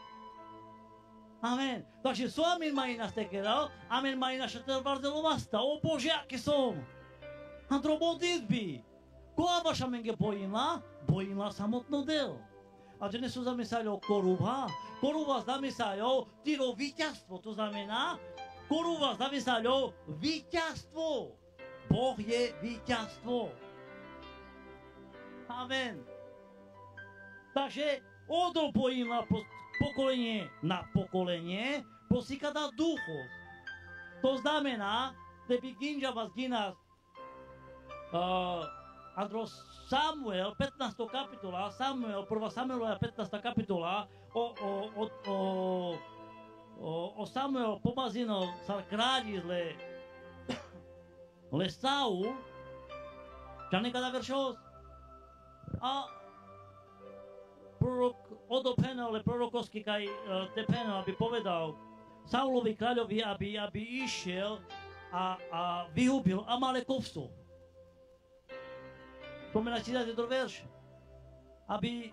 Amen. Takže so amin mai nás tekedal, amen mai naša tervardelovasta. O Bože, aké som. Antro modlitby. Која ваша менге бојила самотно дел. А че не се замисајо коруба, коруба замисајо тиро виќаство, то замена коруба замисајо виќаство. Бог е виќаство. Амен. Takže odol boјила pokolenie na pokolenie, posíkada duchov. To znamená, da bi ginđava zgina Andro Samuel, 15. kapitola, prva Samuelova 15. kapitola, o Samuel pomazino sa kralji le Saul, ča nekada veršos, a prorok odopenal, le prorokovski kaj tepenal, aby povedal Saulovi kráľovi, aby išiel a vyhubil Amalekovcov. Spomínate si do verš, aby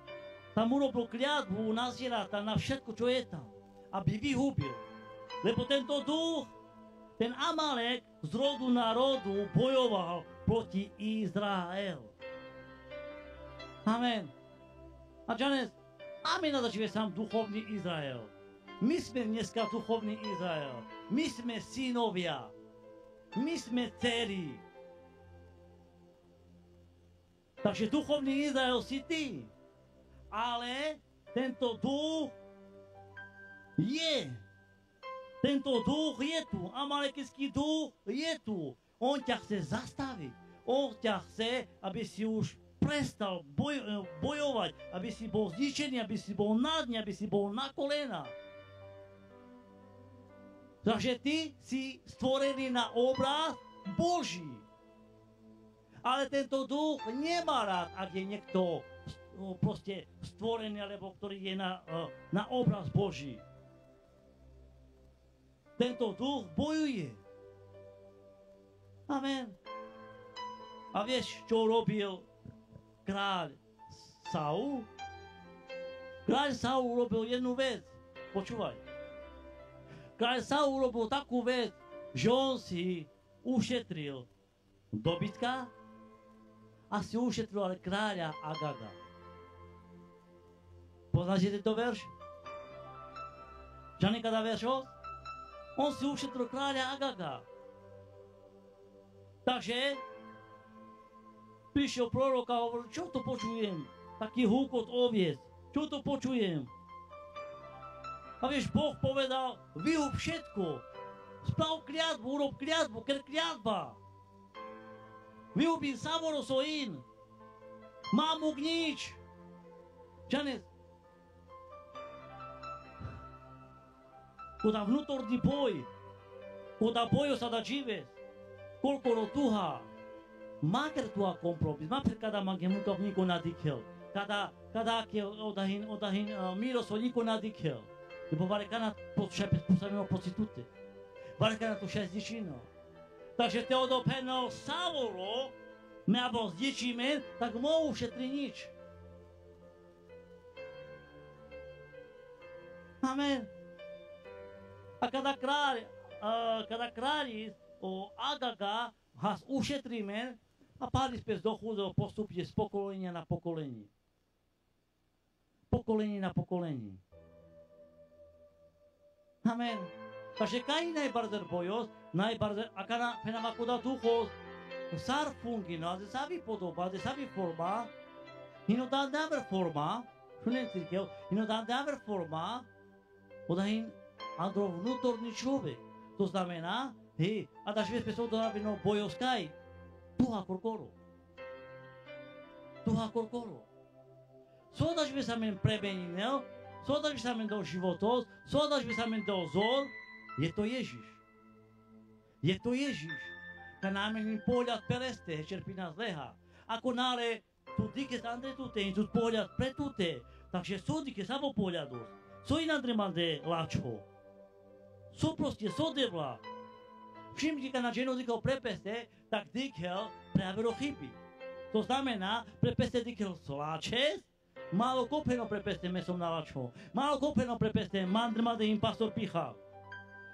tam urobil kliatbu nazierata na všetko, čo je tam, aby vyhubil. Lebo tento duch, ten Amalek z rodu na rodu bojoval proti Izrael. Amen. A dnes, máme na zažive sám duchovný Izrael. My sme dneska duchovný Izrael. My sme synovia. My sme dcery. Takže duchovný Izrael si ty. Ale tento duch je. Tento duch je tu. Amalekický duch je tu. On ťa chce zastaviť. On ťa chce, aby si už prestal bojovať, aby si bol zničený, aby si bol na dne, aby si bol na kolena. Takže ty si stvorený na obraz Boží. Ale tento duch nemá rád, ak je niekto proste stvorený, alebo ktorý je na obraz Boží. Tento duch bojuje. Amen. A vieš, čo robil kráľ Saul? Kráľ Saul robil jednu vec. Počúvaj. Kráľ Saul robil takú vec, že on si ušetril dobytka a si ušetril ale kráľa Agaga. Poznáte tento verš? Čo nekada verš 8? On si ušetril kráľa Agaga. Takže prišiel prorok a hovoril, čo to počujem? Taký húkot oviec. Čo to počujem? A vieš, Boh povedal, vyhub všetko. Sprav kliatbu, urob kliatbu, ker kliatba. Vyhubím Savoro Soin. Mamuk nič. Čanec. Oda vnútorný boj. Oda bojo sa da živé. Koľko rotuha. Makar tu a kompromis. Makar kada mange mukav niko nadikel. Kada ke odahin miro so niko nadikel. Lebo varekana posamimo prostitute. Varekana tu šest dičino. Takže te odopeno Savoro me abo zdičíme, tak mohu všetri nič. Amen. A kada kráľ o Agaga has ušetríme a páli spes dochúdol postupne z pokolenia na pokolenie. Pokolenie na pokolenie. Amen. Takže kaj najbardziej bojos, najbardziej, a kada penama kuda duchos, sar fungino, a sa vypodoba, a sa vyforma, hino dá dáver forma, šunen církev, hino dá dáver forma, odahin Andro vnútorný človek. To znamená, hej, a dáš viespe sú to napíno bojoskaj, tuha korkoro. Tuha korkoro. So dáš viespe sa men prebenil, so dáš viespe sa men do životos, so dáš viespe sa men do zor, je to Ježiš. Je to Ježiš. Ka námen pohľad pereste, čerpí nás leha. Ako nále tu dike sa andre tute, tu pohľad pre tute, takže sú dike samo pohľados. So inandre mande lačo. So proste, so devla. Všimte, kad na dženozikov prepeste, tak dikel pravilo chyby. To znamená, prepeste dikel sláčes, malo kopeno prepeste mesom na lačo. Malo kopeno prepeste mandrmade im pastor picha.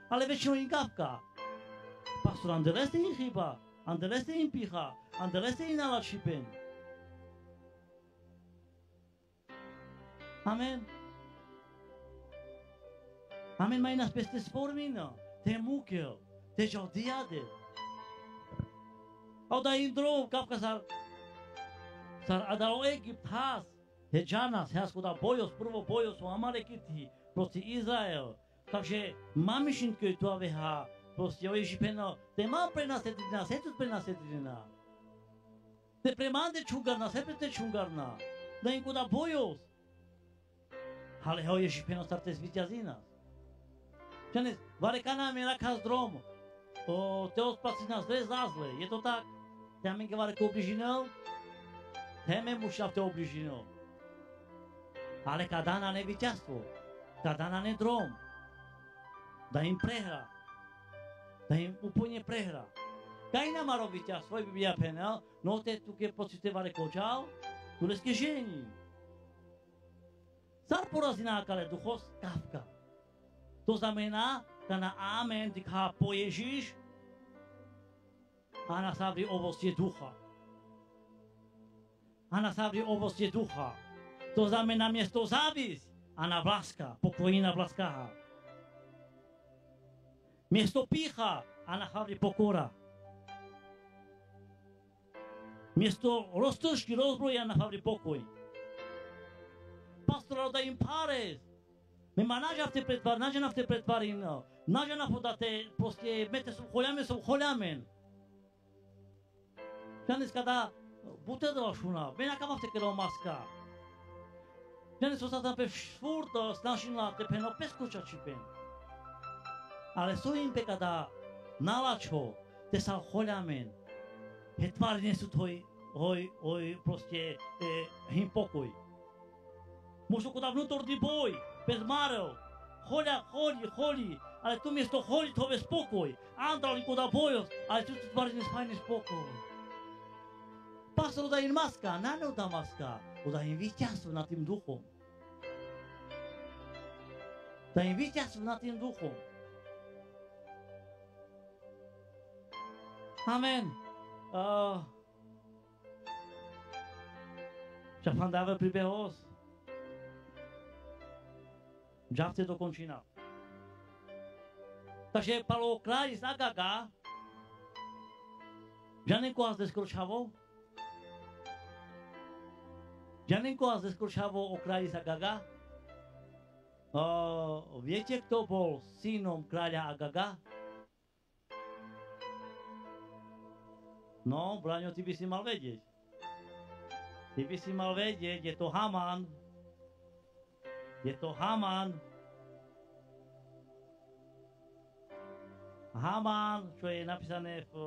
Ale väčšinou im gavka. Pastor, andeleste im chyba, andeleste im picha, andeleste im nalačipen. Amen. Amen, mai nas peste sformino, te mukel, te jodiade. Au da indro, kapka sar adao Egipt has, he Janas, has kuda bojos, prvo bojos u Amalekiti, proti Izrael. Takže mamišinke tu aveha, proste oježipeno, te mam pre nas etrina, setut pre nas etrina. Te premande čungarna, sepete čungarna, da im kuda bojos. Ale ho ježipeno starte zvitjazí nás. Čanes, varekana mi rakaz drom, te ospaci nás zle zázle, je to tak? Te aminke vareko obližinel? Teme mušav te obližinel. Ale kadana ne víťazstvo, kadana ne drom, da im prehra, da im úplne prehra. Kaj nama robí víťazstvo, Biblia penel, no te tu ke pocite vareko čau, tu leske žení. Zar porazí nákale duchos kávka. To znamená, že na amen ty po Ježíš a na savri ovocie ducha. A na savri ovocie ducha. To znamená miesto závisť a na vlaska, pokojina vlaskaha. Miesto pícha a na savri pokora. Miesto roztržky, rozbroja na savri pokoj. Pastor da im pares. Ма наđа в те претвар, наđа в те претварин, наđа на подате, просто мете сум холямен. Жанес када буте да шуна, бена кама в те керо маска. Жанес осата пе швурто снашина те пено пескоча чипен. Але со им пе када налачо, те са холямен. Петвари не су тој, ой, просто им покој. Možno kod vnútorný boj, bez márov, holí, ale tu miesto holí to je spokoj. Andrali kod bojos, ale tu tvarne spajne spokoj. Pastor da im maska, nano da maska, da im víťazstvo nad tým duchom. Da im víťazstvo nad tým duchom. Amen. Však pán dáva príbehos. Žavce do končina. Takže palo kráľ z Agaga, Janenko a zdeskročavo, o kráľi z Agaga. Viete, kto bol synom kráľa Agaga? No, Braňo, ty by si mal vedieť. Ty by si mal vedieť, je to Haman. Je to Haman. Haman, čo je napísané v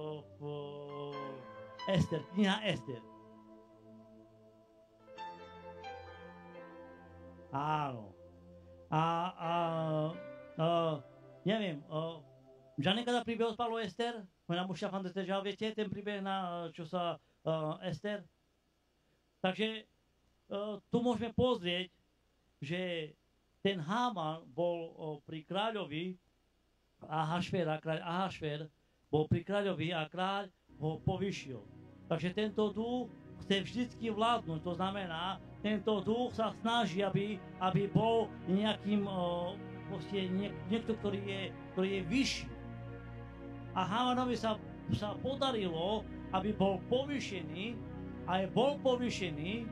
Ester, kniha Ester. Áno. Neviem, že nekada príbeh spalo Ester? Ona mu Štefan Detežal, viete, ten príbeh, čo sa Ester? Takže tu môžeme pozrieť, že ten Haman bol pri kráľovi Ahašvera, kráľ Ahašver bol pri kráľovi a kráľ ho povyšil. Takže tento duch chce vždycky vládnuť, to znamená, tento duch sa snaží, aby bol nejakým, niekto, ktorý je vyšší. A Hamanovi sa podarilo, aby bol povyšený, aj bol povyšený,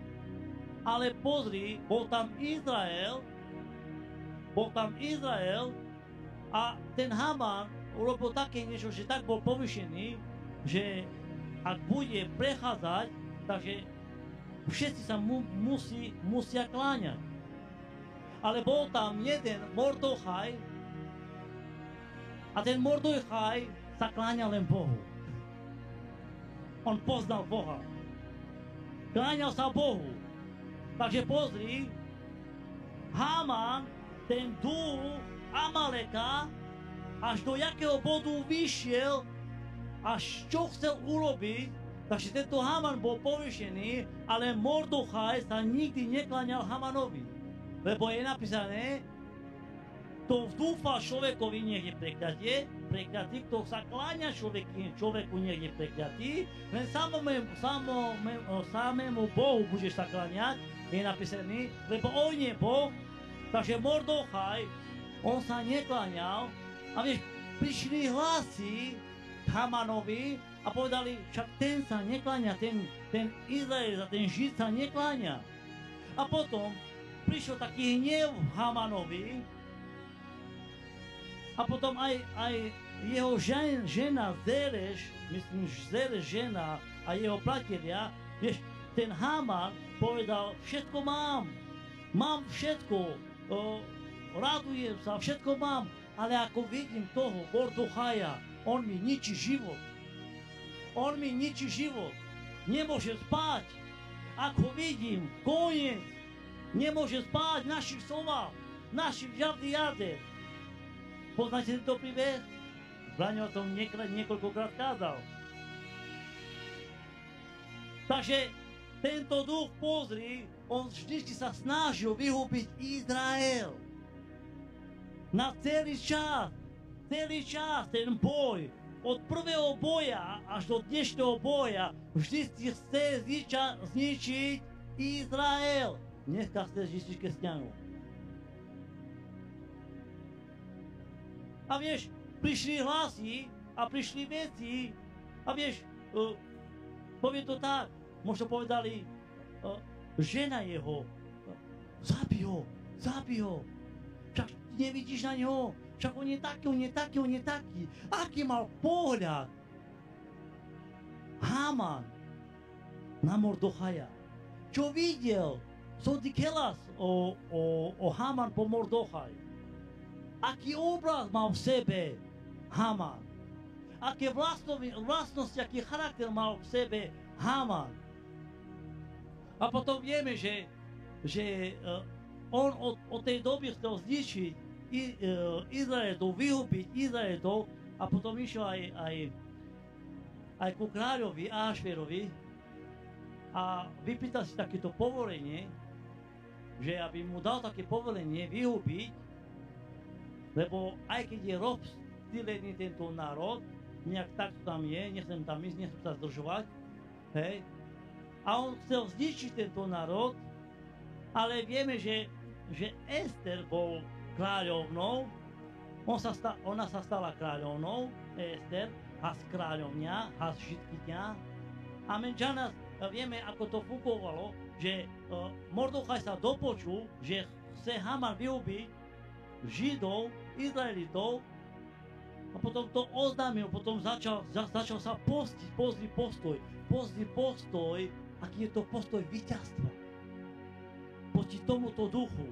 ale pozri, bol tam Izrael a ten Haman urobil také niečo, že tak bol povyšený, že ak bude prechádzať, takže všetci sa musia kláňať. Ale bol tam jeden Mordochaj a ten Mordochaj sa kláňal len Bohu. On poznal Boha. Kláňal sa Bohu. Takže pozri, Haman, ten duch Amaleka, až do jakého bodu vyšiel, až čo chcel urobiť, takže tento Haman bol povýšený, ale Mordochaj sa nikdy nekláňal Hamanovi. Lebo je napísané, kto vdúfa človekovi, nech je prekľatý, kto sa kláňa človeku, nech je prekľatý, len samému Bohu budeš sa kláňať, je napísané, lebo on je Boh, takže Mordochaj, on sa nekláňal, a vieš, prišli hlasy Hamanovi a povedali, však ten sa nekláňa, ten Izrael, ten Žid sa nekláňa. A potom prišiel taký hnev Hamanovi a potom aj jeho žena Zereš, myslím, Zereš žena a jeho bratelia, vieš, ten Haman povedal, všetko mám všetko, radujem sa, všetko mám, ale ako vidím toho Mordochaja, on mi ničí život. Nemôže spať. Ako vidím, koniec. Nemôže spať našich slovách, našich žiadny jader. Poznáte tento príbeh? Braňo o tom niekoľkokrát kázal. Takže tento duch, pozri, on vždy sa snažil vyhubiť Izrael. Na celý čas ten boj, od prvého boja až do dnešného boja, vždy chce zničiť Izrael. Dneska chce zničiť kresťanov. A vieš, prišli hlasy a prišli veci a vieš, poviem to tak, možno povedali, žena jeho, zabij ho. Však nevidíš na ňo, však on je taký. Aký mal pohľad Haman na Mordochaja? Čo videl Sodikelas o Haman po Mordochaj? Aký obraz mal v sebe Haman? Aké vlastnosti, aký charakter mal v sebe Haman? A potom vieme, že on od tej doby chcel zničiť Izraelitov, vyhubiť Izraelitov a potom išiel aj ku kráľovi Ahašverovi a vypýtal si takéto povolenie, že aby mu dal také povolenie vyhubiť, lebo aj keď je rozptýlený tento národ, nejak tak tam je, nechcem tam ísť, nechcem sa zdržovať, hej, a on chcel zničiť tento národ, ale vieme, že Ester bol kráľovnou, ona sa stala kráľovnou, Ester, a z kráľovňa, a z židkyňa. A my džanas vieme, ako to fungovalo, že Mordochaj sa dopočul, že chce Haman vyubiť Židov, Izraelitov, a potom to oznámil, potom začal sa postiť, pozri postoj, aký je to postoj víťazstva proti tomuto duchu.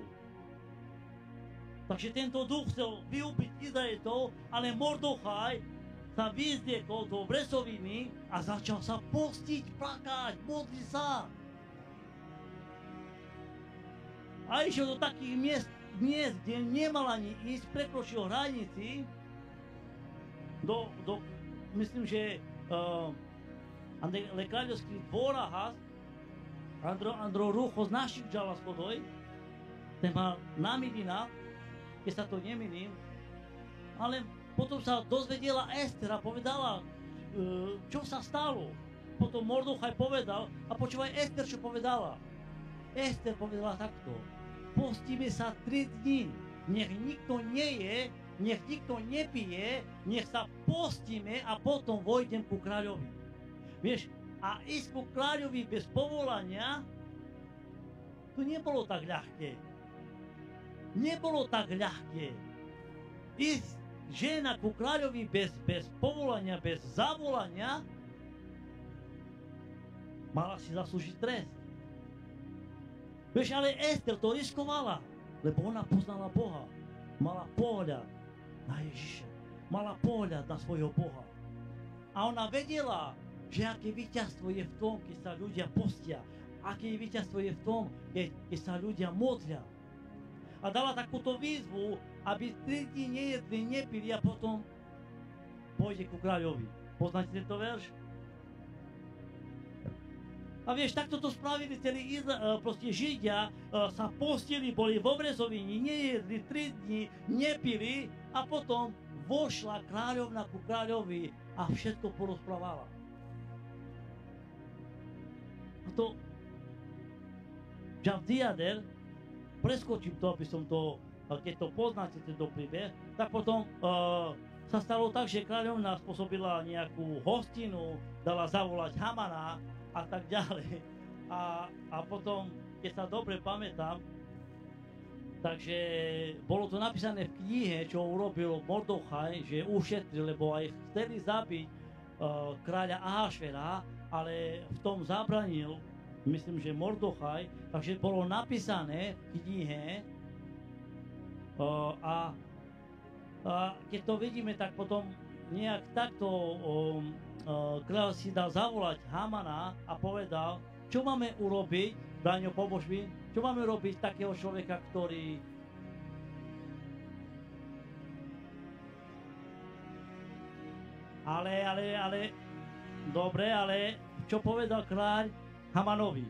Takže tento duch chcel vyubiť Izraelitov, ale Mordochaj sa vyzliekol do vresoviny a začal sa postiť, plakať, modliť sa. A išiel do takých miest, kde nemal ani ísť, prekročil hranici, myslím, že kráľovský dvora has, Andro Rucho z našich džala schodoj, ten mal námidina, keď sa to nemýlim, ale potom sa dozvedela Ester a povedala, čo sa stalo. Potom Mordochaj povedal, a počúvaj Ester, čo povedala. Ester povedala takto, postíme sa 3 dní, nech nikto neje, nech nikto nepije, nech sa postíme a potom vojdem ku kráľovi. Vieš, a ísť ku kráľovi bez povolania, to nebolo tak ľahké. Nebolo tak ľahké. Ísť žena ku kráľovi bez povolania, bez zavolania, mala si zaslúžiť trest. Vieš, ale Ester to riskovala, lebo ona poznala Boha. Mala pohľad na Ježiša. Mala pohľad na svojho Boha. A ona vedela, že aké víťazstvo je v tom, keď sa ľudia postia. Aké víťazstvo je v tom, keď sa ľudia modlia. A dala takúto výzvu, aby 3 dní nejedli, nepili a potom pôjde ku kráľovi. Poznáte tento verš? A vieš, takto to spravili celý proste Židia, sa postili, boli vo vrezovini, nejedli 3 dní, nepili a potom vošla kráľovna ku kráľovi a všetko porozprávala. A to Javdiader, preskočím to, aby som to, keď to poznáte, tento príbeh, tak potom sa stalo tak, že kráľovna spôsobila nejakú hostinu, dala zavolať Hamana a tak ďalej. A potom, keď sa dobre pamätám, takže bolo to napísané v knihe, čo urobil Mordochaj, že ušetril, lebo aj chceli zabiť kráľa Ahašvera, ale v tom zabranil, myslím, že Mordochaj, takže bolo napísané v knihe a keď to vidíme, tak potom nejak takto kráľ si dal zavolať Hamana a povedal, čo máme urobiť, Braňo, pomôž mi, čo máme robiť takého človeka, ktorý ale dobre, ale čo povedal kráľ Hamanovi?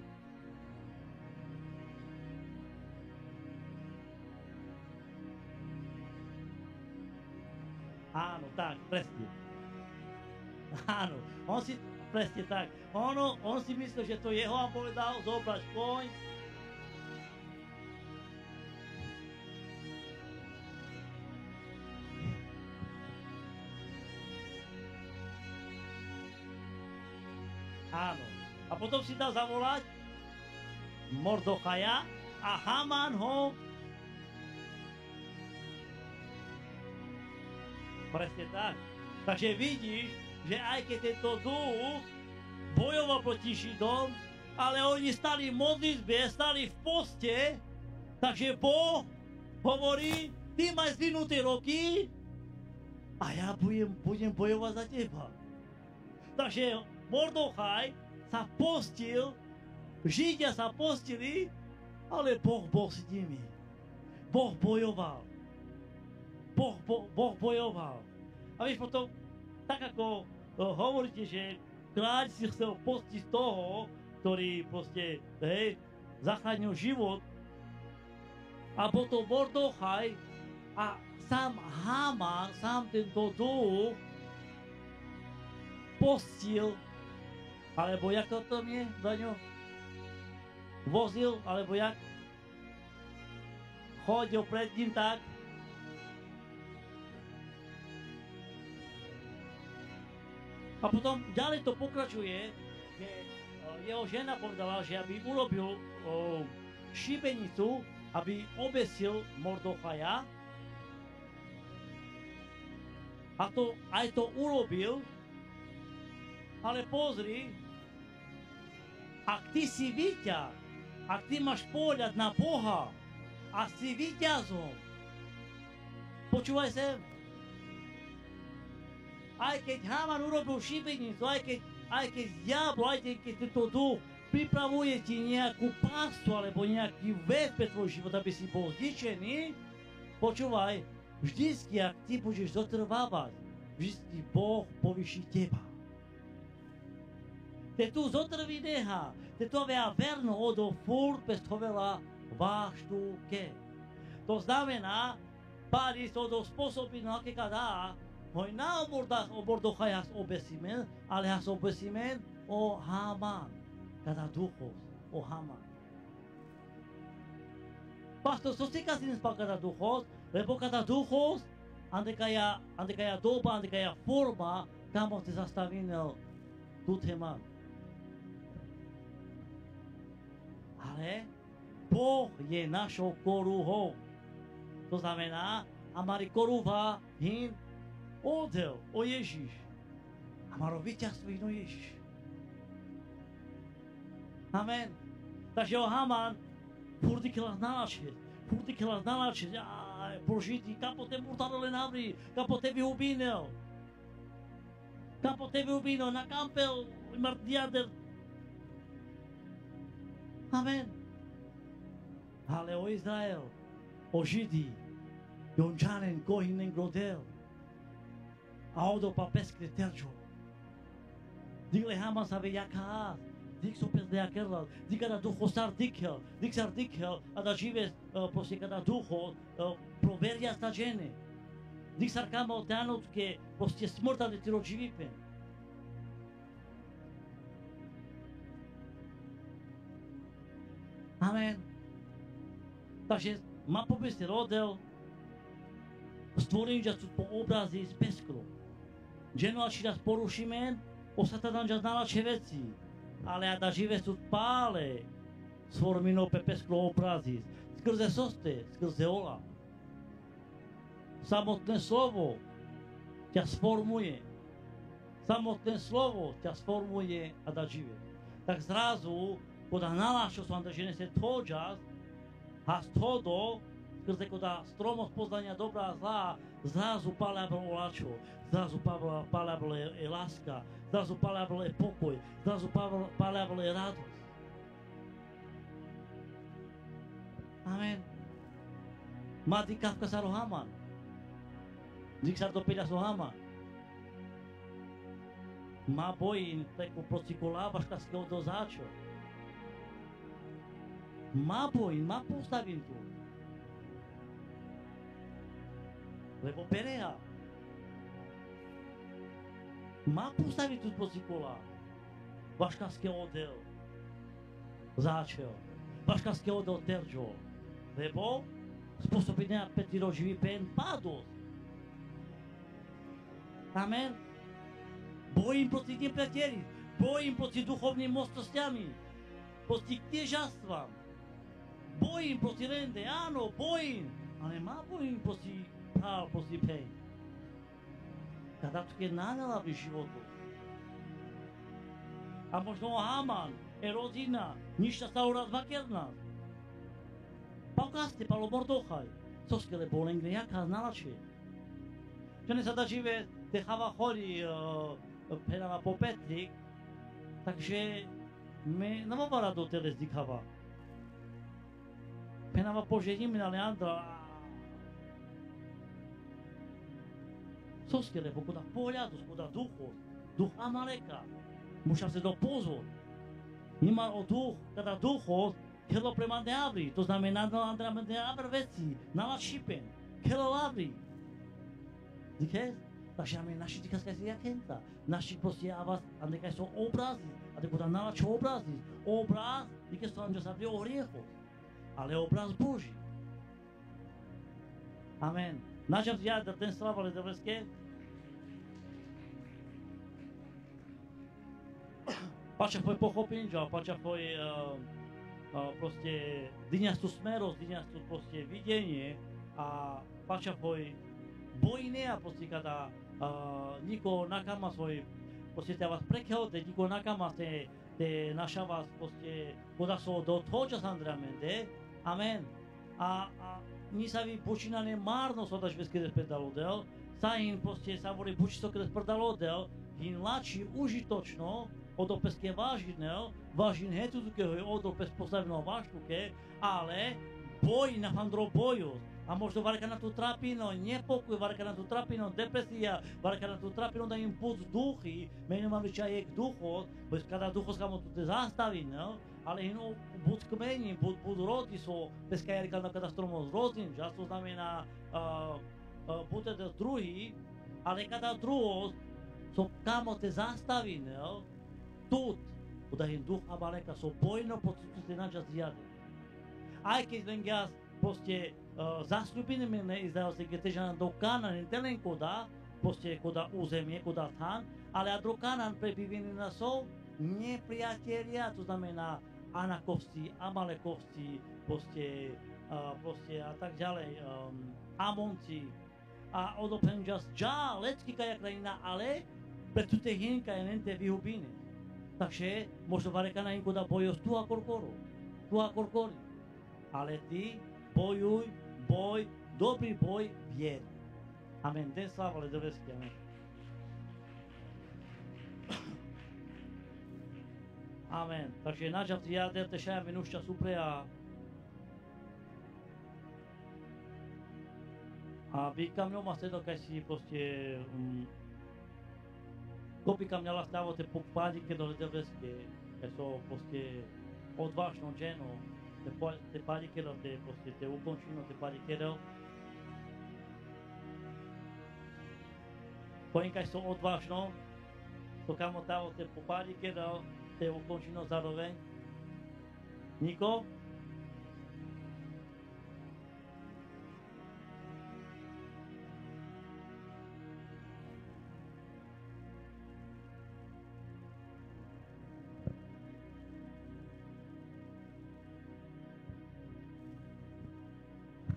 Áno, tak, presne. Áno, on si, presne tak, on si myslel, že to jeho a povedal, zobrať koň. Áno, a potom si dal zavolať Mordochaja a Haman ho presne tak. Takže vidíš, že aj keď tento duch bojoval proti Židom, ale oni stali v modlitbe, stali v poste, takže Boh hovorí, ty máš zdvihnuté ruky a ja budem bojovať za teba. Takže Mordochaj sa postil, Židia sa postili, ale Boh bol s nimi. Boh bojoval. Boh bojoval. A vieš, potom, tak ako hovoríte, že kráľ si chcel postiť toho, ktorý proste, zachránil život, a potom Mordochaj a sám Haman, sám tento duch postil, alebo jak to tam je, Daňo? vozil, alebo jak chodil pred ním tak. A potom ďalej to pokračuje, že jeho žena povedala, že aby urobil šibenicu, aby obesil Mordochaja. A to, aj to urobil, ale pozri, ak ty si víťaz, ak ty máš pohľad na Boha a si víťazom, počúvaj sem, aj keď Haman urobil šibenicu, aj keď diabol, aj keď tento duch pripravuje ti nejakú pastu alebo nejaký vec pre tvoj život, aby si bol zničený, počúvaj, vždycky, ak ty budeš zotrvávať, vždycky Boh povýši teba. Te tu zotrví neha, te to avea verno odo furt pestovela vaštuke. To znamená, Pár sa odo spôsobí, no aké kadá, hoj na Mordochaja obesíme, ale has obesíme o Haman, kada duchos, o Haman. Pastor, co si kasi nespa kada duchos, lebo kada duchos, ande kaya doba, ande kaya forma, kamo te zastavinel tu Haman. Ale Boh je našou koruhou. To znamená, amari korúva hin odel o Ježiš. Amaro víťazstvo hin o Ježiš. Amen. Takže o Haman furti kelas nalačit, prožitý, kapo te murtarele navri, kapo te vyhubinel, na kampel, mardiader. Amen. Ale o Izrael, o Židí, Jončanen kohinen grodel, a odo pa peskre terčo. Digle Haman sabe jaká, dik so pes de akerla, dik kada duho sar dikhel, a da žive poslije kada duho proverja sta žene. Dik sar kama o teanotke poslije smrta de tiro živipen. Amen. Takže má pobesť rodel, stvorení sú po obrazy z peskru. Ženu ači raz porušíme, o satanan jas nalače veci, ale a da žive sú pále, sformino pe peskru obrazy, skrze soste, skrze ola. Samotné slovo ťa sformuje. Samotné slovo ťa sformuje a da žive. Tak zrazu, kada nalašo som da žene se tođas, a z toho, skrze kada stromost poznania dobra a zla, zrazu palablo olačo, zrazu palablo je láska, zrazu palablo je pokoj, zrazu palablo je radosť. Amen. Má dikavka sa ro Haman. Dik sa dopilja so Haman. Má bojin teko procikolávaš kaského dozáčo. Má bojím, má postavím tu. Lebo Perea. Má postavím tu pozikola. Vaškarské odel. Začel. Vaškarské odel terđo. Lebo spôsobenia petiro živý pen pádos. Amen. Bojím proti nepriateli. Bojím proti duchovným mocnostiami. Proti kniežatstvám. Bojím proti rende, áno, bojím, ale má bojím proti pál, proti pej. Kada to je nánala v životu. A možno Haman, rodina, ništa sa uraz vakerná. Paukaste, palo Mordochaj, co skele bolengre, jaká nalače. Že ne sa da žive, te chava chori, penava po Petrik, takže me namovara do teles dikava. Penava požením na Leandra. Co skele, pokud pohľadu, pokud duch Amaleka, muša se do pozor. Ima o duch, kada duchos, kelo premande abri, to znamená, Andra mande abr veci, nala šipen, kelo abri. Dikes? Takže máme naši dikaská si jakenta, naši proste avas, andekaj sú obrazy, A ty povedal, na čo obrazy? Obraz, i keď som sa vie o hriechu, ale obraz Boží. Amen. Načas ja ten slava Ledoveské. Pača tvoj pochopenie, pača tvoj proste dyňastú smerosť, dyňastú proste videnie a pača tvoj bojine a proste kada niko nakama svoj proste te vás prekehode, niko nakama te naša vás proste koda so do toho čas andramente. Amen. A mi sa vi počínane márno so daš bez keď predalodel, sa im proste sa voli bučisto keď predalodel, hin lači užitočno od opeske vážin hetu tukého od opes postaveno váštuke, ale boj na handro boju. A možno varka na tú trapino, nepokoj, varka na tú trapino, depresia, varka na tú trapino da im púc duchy, meno mám vyčaj k ducho, bo kada ducho skamo tu te zastaví, no? Ale ino buď kmeni, buď rodi so, peska jarika na kada stromo zrozin, že to znamená bude druhý, ale kada druho so kamo te zastaví, no? Тут, куда им дух абалека со бойно подсутствует начas зјаде. Aj keď len jas proste zasľubili mene Izrael se kde teža do Kanan, telen koda, proste koda územie, koda tán, ale a do Kanan prebivili na so nepriatelia, to znamená Anakovci, Amalekovci, proste a tak ďalej, Amonci. A odopenžas dža, lecky kaja krajina, ale pre tute hinka je nente vyhubiny. Takže možno vareka na inko da bojos tu a korkori. Ale ty bojuj, dobrý boj vier. Amen. Den sláva Ledoveský, amen. Amen. Takže načas jader te šaja minušťa supre a výkam ňoma sedo kaj si proste Kopika mňala stavo te popádike do Ledoveské, keď so proste odvážnou ženou, te pádikero, te ukončino, te pádikero. Pojenkaj so odvážnou, to kamo tavo te popádikero, te ukončino zároveň. Niko?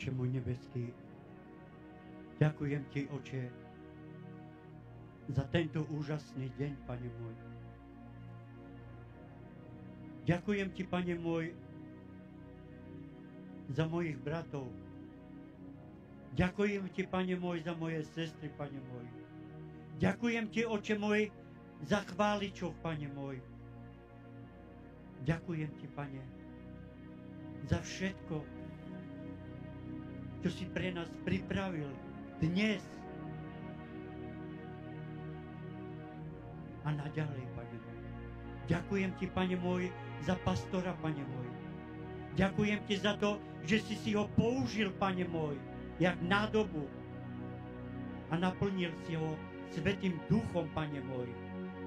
Oče môj nebeský, ďakujem Ti, Oče, za tento úžasný deň, Pane môj. Ďakujem Ti, Pane môj, za mojich bratov. Ďakujem Ti, Pane môj, za moje sestry, Pane môj. Ďakujem Ti, Oče môj, za chváličov, Pane môj. Ďakujem Ti, Pane, za všetko, čo si pre nás pripravil dnes a naďalej, Pane môj. Ďakujem Ti, Pane môj, za pastora, Pane môj. Ďakujem Ti za to, že si ho použil, Pane môj, jak nádobu a naplnil si ho Svätým Duchom, Pane môj,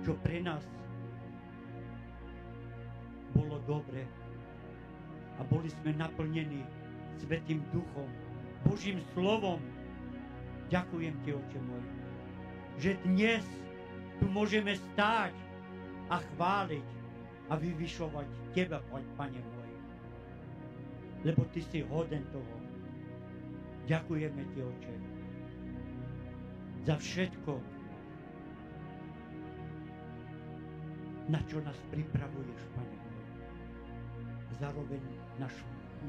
čo pre nás bolo dobre a boli sme naplnení Svätým Duchom, Božím slovom. Ďakujem Ti, Oče môj, že dnes tu môžeme stáť a chváliť a vyvyšovať Teba, Pane môj, lebo Ty si hoden toho. Ďakujeme Ti, Oče, za všetko, na čo nás pripravuješ, Pane môj. Zároveň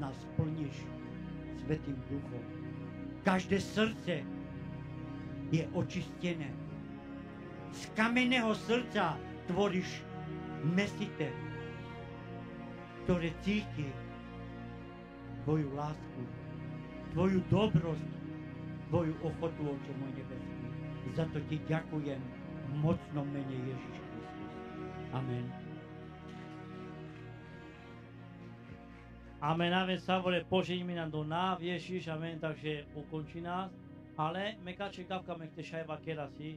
nás plníš Svätým Duchom. Každé srdce je očistené. Z kamenného srdca tvoríš mesite, ktoré cíti Tvoju lásku, Tvoju dobrosť, Tvoju ochotu, Oče môj nebeský. Za to Ti ďakujem v mocnom mene Ježiš Kristus. Amen. Amen, amen, savole, požehnime nám do náv, Ježiš, amen, takže ukončí nás. Ale meka čekavka, mek te šaj vakera si,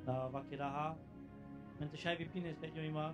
vakeraha, men te šaj vypíne s teďom ima.